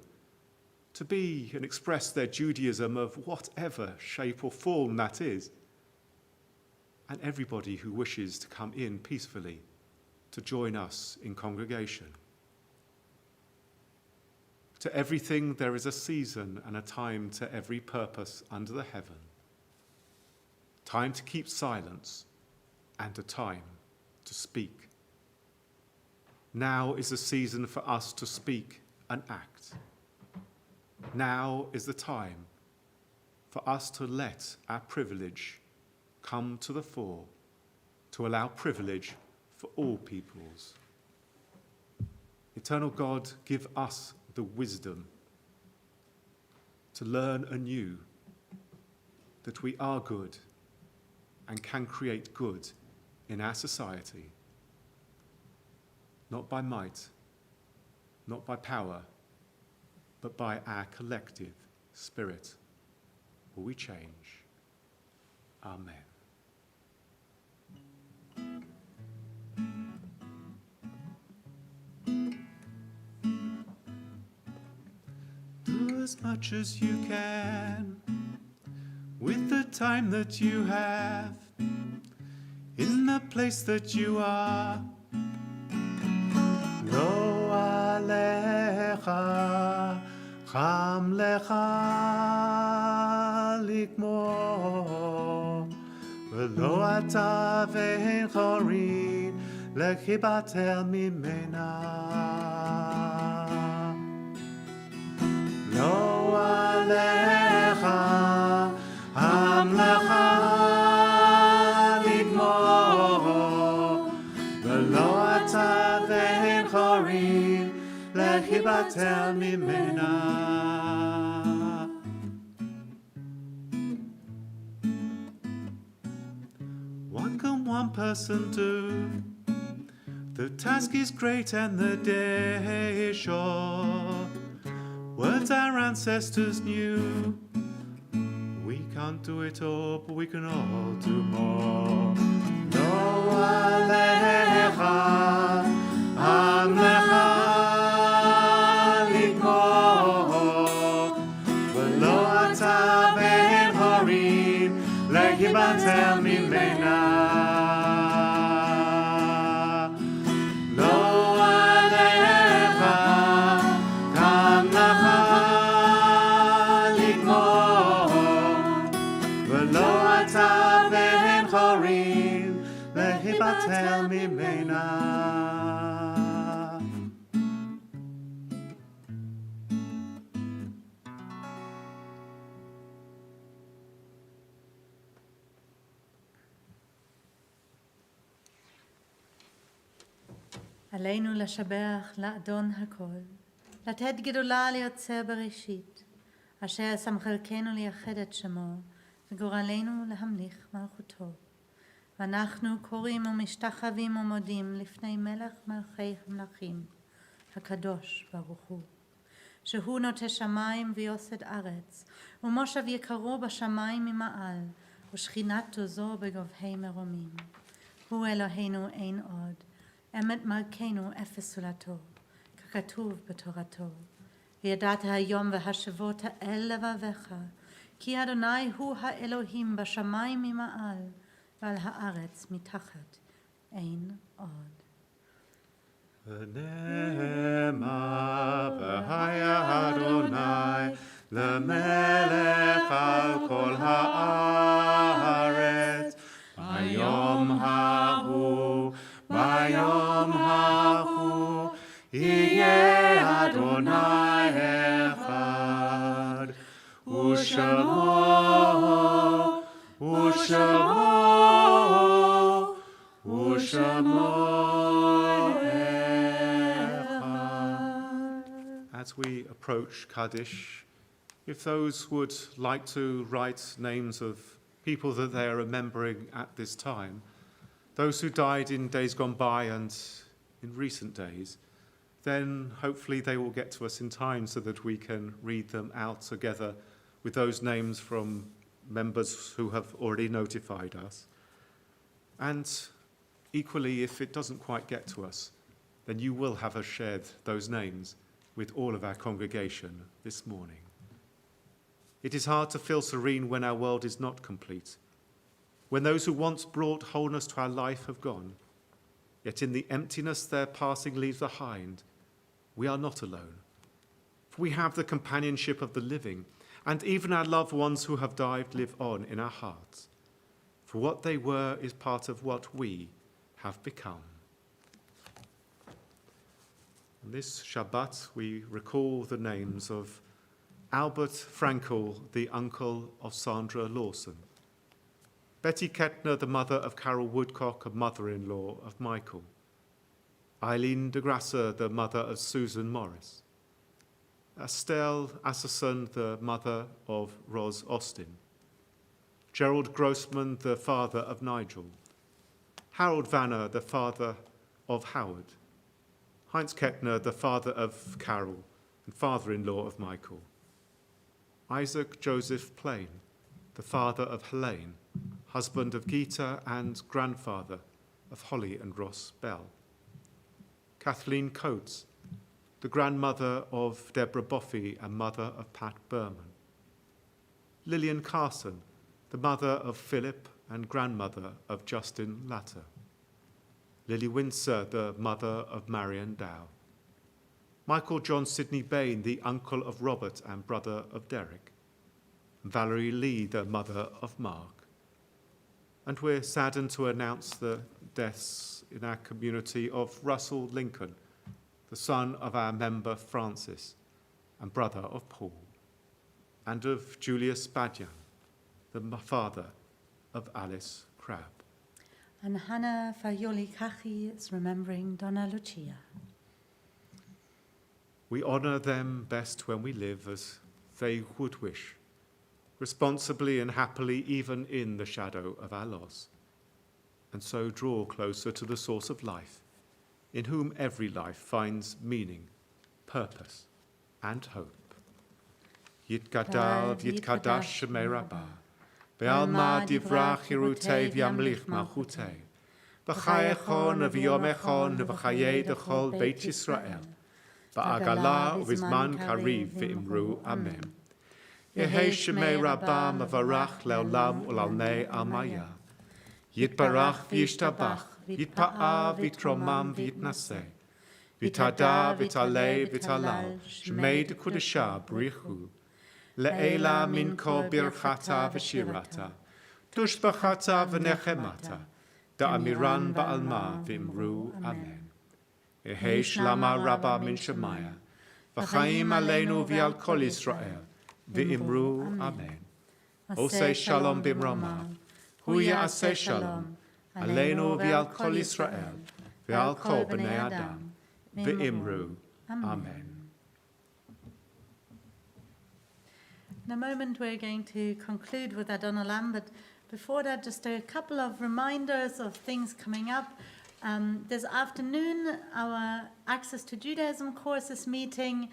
to be and express their Judaism of whatever shape or form that is, and everybody who wishes to come in peacefully to join us in congregation. To everything there is a season and a time to every purpose under the heaven. Time to keep silence and a time to speak. Now is the season for us to speak and act. Now is the time for us to let our privilege come to the fore, to allow privilege for all peoples. Eternal God, give us the wisdom to learn anew that we are good and can create good in our society, not by might, not by power, but by our collective spirit will we change. Amen. Do as much as you can with the time that you have in the place that you are. Lo alecha cham lecha likmo velo ata ve'en chorin lechibater mimena. Lo alecha cham lecha likmo velo ata ve'en chorin lechibater mimena. What can one person do? The task is great and the day is short. Words our ancestors knew. We can't do it all, but we can all do more. Lo alecha am lecha likmo velo ata ve'en chorin lechibater mimena. Lo alecha cham lecha likmo velo ata ve'en chorin lechibater mimena. עלינו לשבח לאדון הכל, לתת גדולה ליוצר בראשית, אשר שם חלקנו לייחד את שמו, וגורלנו להמליך מלכותו. ואנחנו קוראים ומשתחווים ומודים לפני מלך מלכי המלכים, הקדוש ברוך הוא, שהוא נוטה שמיים ויוסד ארץ, ומושב יקרו בשמיים ממעל, ושכינתו זו בגובהי מרומים. הוא אלוהינו אין עוד, אמת מלכנו אפס סולתו, ככתוב בתורתו. וידעת היום והשבות אל לבביך, כי אדוני הוא האלוהים בשמיים ממעל, ועל הארץ מתחת אין עוד. ונאמר והיה אדוני למלך על כל הארץ ביום ההוא יהיה אדוני אחד ושמו As we approach Kiddush, if those would like to write names of people that they are remembering at this time, those who died in days gone by and in recent days, then hopefully they will get to us in time so that we can read them out together with those names from members who have already notified us. And equally, if it doesn't quite get to us, then you will have us shared those names with all of our congregation this morning. It is hard to feel serene when our world is not complete, when those who once brought wholeness to our life have gone, yet in the emptiness their passing leaves behind, we are not alone, For we have the companionship of the living, and even our loved ones who have died live on in our hearts. For what they were is part of what we have become. On this Shabbat, we recall the names of Albert Frankel, the uncle of Sandra Lawson, Betty Kettner, the mother of Carol Woodcock, a mother-in-law of Michael, Eileen de Grasser, the mother of Susan Morris, Estelle Asserson, the mother of Ros Austin, Gerald Grossman, the father of Nigel, Harold Vanner, the father of Howard, Heinz Kettner, the father of Carol and father-in-law of Michael, Isaac Joseph Plain, the father of Helene, husband of Gita and grandfather of Holly and Ross Bell, Kathleen Coates, the grandmother of Deborah Boffey and mother of Pat Berman, Lillian Carson, the mother of Philip and grandmother of Justin Latter, Lily Windsor, the mother of Marion Dow, Michael John Sidney Bain, the uncle of Robert and brother of Derek, and Valerie Lee, the mother of Mark. And we're saddened to announce the deaths in our community of Russell Lincoln, the son of our member Francis and brother of Paul, and of Julius Badyan, the father of Alice Crabb. And Hannah Fayoli Kachi is remembering Donna Lucia. We honour them best when we live as they would wish, responsibly and happily even in the shadow of our loss, and so draw closer to the source of life, in whom every life finds meaning, purpose, and hope. Yitgadal v'yitkadash shemei Rabbah, be'alma divrach hirutei v'yamlich malchutei, b'chayechon v'yomechon v'chayei dechol Beit Yisrael, ba'agala u'bizman kariv v'imru amen. Yehei shemei Rabbah mavarach le'olam u'lalnei almaya, yitbarach v'yishtabach, yitpa'a v'yitromam v'yitnaseh, v'yitada v'yitalei v'yitalal, shemei dekudesha b'richu, le'ela min kol birchata v'shirata, tushbachata v'nechemata, da'amiran ba'alma v'imru amen. Yehei shlama Rabbah min shemaya, v'chaim aleinu v'yal kol Yisrael, v'imru amen. Osei shalom b'mromav, hu ya'aseh shalom, aleinu v'yal kol Yisrael, v'yal kol b'nei Adam, v'imru amen. In a moment, we're going to conclude with Adon Olam, but before that, just a couple of reminders of things coming up. This afternoon, our Access to Judaism course is meeting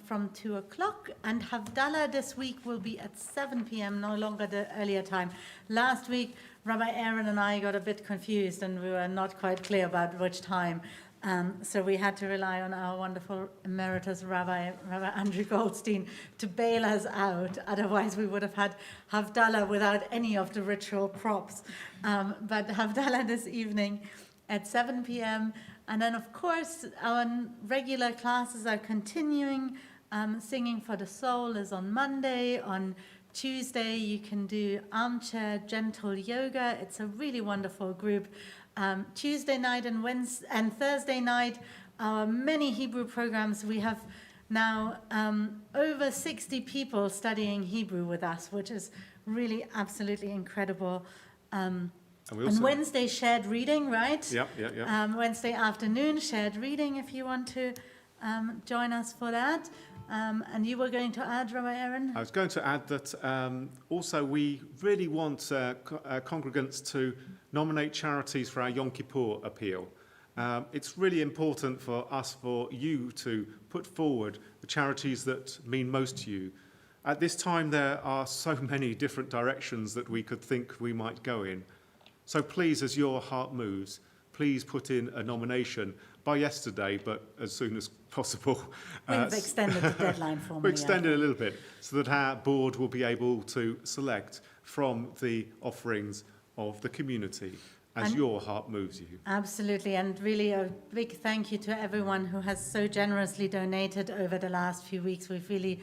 from 2 o'clock, and Havdalah this week will be at 7 p.m., no longer the earlier time. Last week, Rabbi Aaron and I got a bit confused, and we were not quite clear about which time. So we had to rely on our wonderful emeritus Rabbi Andrew Goldstein to bail us out. Otherwise, we would have had Havdalah without any of the ritual props. But Havdalah this evening at 7 p.m. And then, of course, our regular classes are continuing. Singing for the Soul is on Monday. On Tuesday, you can do armchair gentle yoga. It's a really wonderful group. Tuesday night and Thursday night, our many Hebrew programs. We have now over 60 people studying Hebrew with us, which is really absolutely incredible. And Wednesday, shared reading, right? Yeah. Wednesday afternoon, shared reading, if you want to join us for that. And you were going to add, Rabbi Aaron? I was going to add that also we really want congregants to nominate charities for our Yom Kippur appeal. It's really important for us, for you to put forward the charities that mean most to you. At this time, there are so many different directions that we could think we might go in. So please, as your heart moves, please put in a nomination by yesterday, but as soon as possible. We've extended the deadline for me. We've extended a little bit so that our board will be able to select from the offerings of the community as And- your heart moves you. Absolutely, and really a big thank you to everyone who has so generously donated over the last few weeks. We've really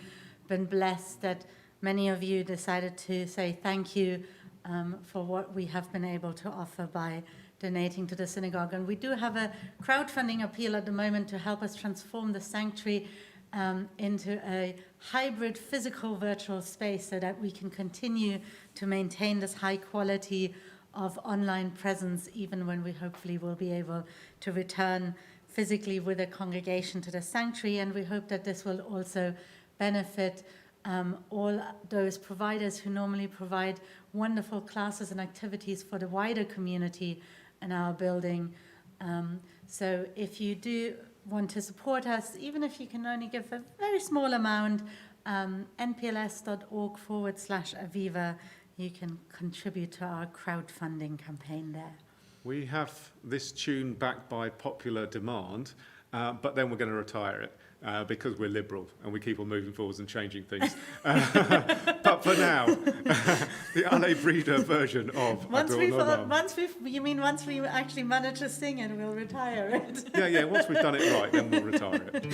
been blessed that many of you decided to say thank you for what we have been able to offer by donating to the synagogue. And we do have a crowdfunding appeal at the moment to help us transform the sanctuary into a hybrid physical virtual space so that we can continue to maintain this high quality of online presence even when we hopefully will be able to return physically with a congregation to the sanctuary. And we hope that this will also benefit all those providers who normally provide wonderful classes and activities for the wider community in our building. So if you do want to support us, even if you can only give a very small amount, npls.org/Aviva, you can contribute to our crowdfunding campaign there. We have this tune back by popular demand, but then we're going to retire it because we're liberal and we keep on moving forwards and changing things. But for now, the Ale Brida version of Once Adon Olam. once we actually manage to sing it, we'll retire it. Yeah, once we've done it right, then we'll retire it.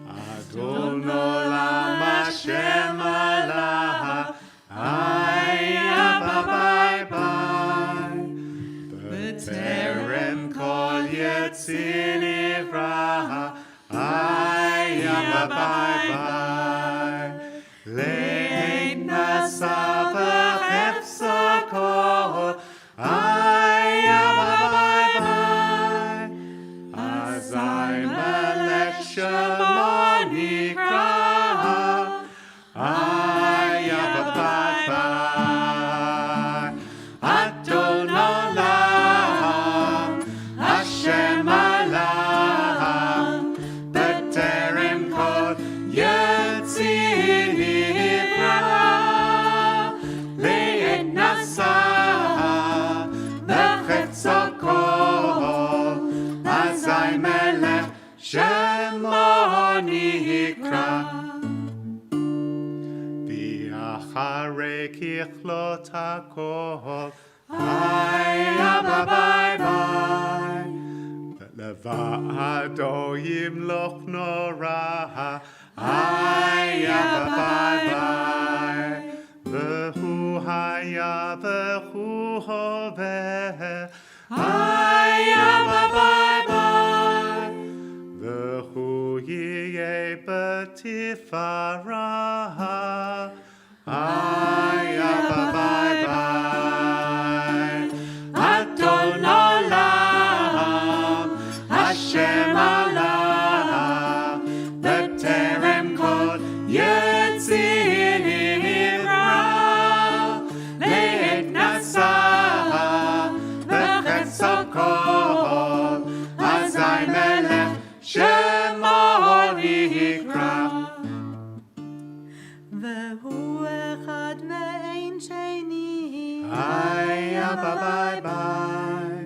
Adon Olam Hashem Allah, Aya bye bye. B'terem kol yetzir nivra, Aya bye bye. Le'et nasa v'chefsa kol, Aya bye bye. Azai melech shemo nikra, Aya bye bye. Adon Olam, Hashem Allah, B'terem kol yetzir nivra, le'et nasa v'chefsa kol, azai melech shemo nikra. V'acharei kichlot hakol, Aya bye bye. Levado yimloch nora, Aya bye bye. V'hu haya v'hu hoveh, Aya bye bye. V'hu yeh b'tifara, Aya bye bye. Adon Olam, Hashem Allah, B'terem kol yetzir nivra, le'et nasa v'chefsa kol, azai melech shemo nikra. Vehu echad ve'ein sheni, Aya bye bye.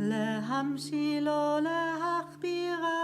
lehamshilo lehachbira,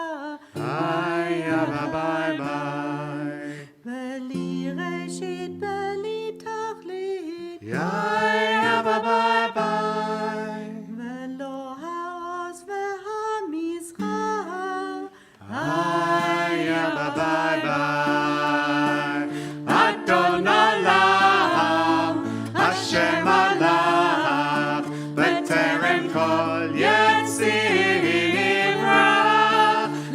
Aya bye bye. beli reshit beli tachlit, Aya bye bye. velo ha'oz ve'hamizrach, Aya bye bye. Adon Olam, Hashem Allah, B'terem kol yetzir nivra,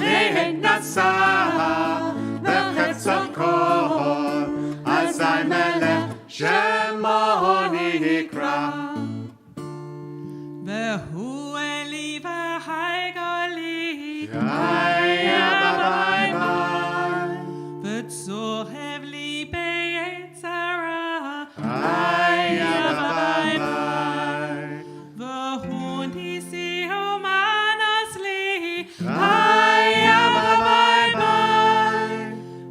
le'et nasa v'chefsa kol, azai melech shemo nikra. Vehu eli v'hai goli, Aya bye bye. v'tzohev li be'yetzara, Aya bye bye. Vehu nisi humanas li, Aya bye bye.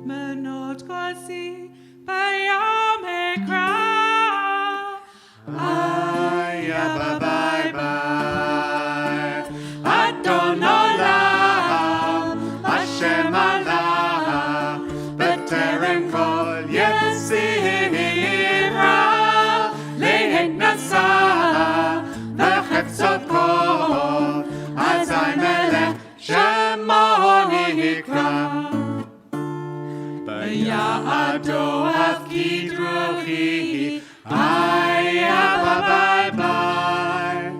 menot kosi bayom ekra. Aya bye bye. Adon Olam, Hashem Allah, B'terem kol yetzir nivra, le'et nasa v'chefsa nikra. Bayado af kidrochi, aya bye bye.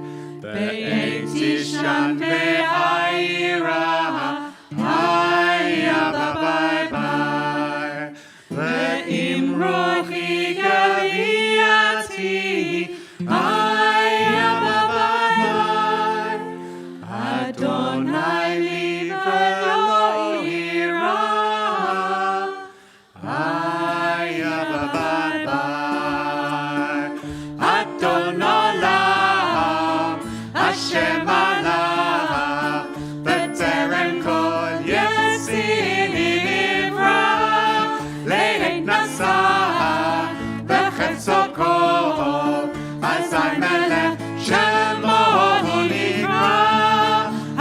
Be'etishan ve'aira, aya bye bye. Ve'imrochi gaviati, aya bye bye. Adonai li velo ira, aya bye bye. Adonolam, Hashem Allah, B'terem kol yetzir nivra, le'et nasah, b'chetzo kol, azay melech shemo nikra.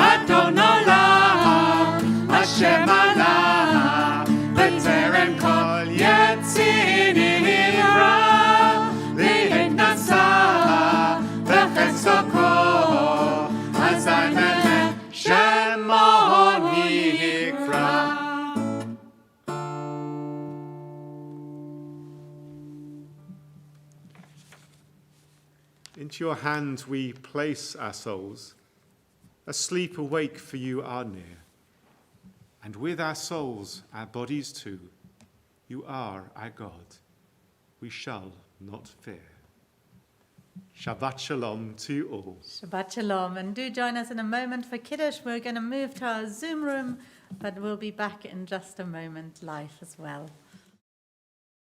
Adonolam, Hashem Allah, B'terem kol yetzir nivra, le'et nasah, b'chetzo kol, azay melech shemo nikra. Into your hands we place our souls. Asleep, awake, for you are near. And with our souls, our bodies too, you are our God. We shall not fear. Shabbat shalom to you all. Shabbat Shalom. And do join us in a moment for Kiddush. We're going to move to our Zoom room, but we'll be back in just a moment live as well.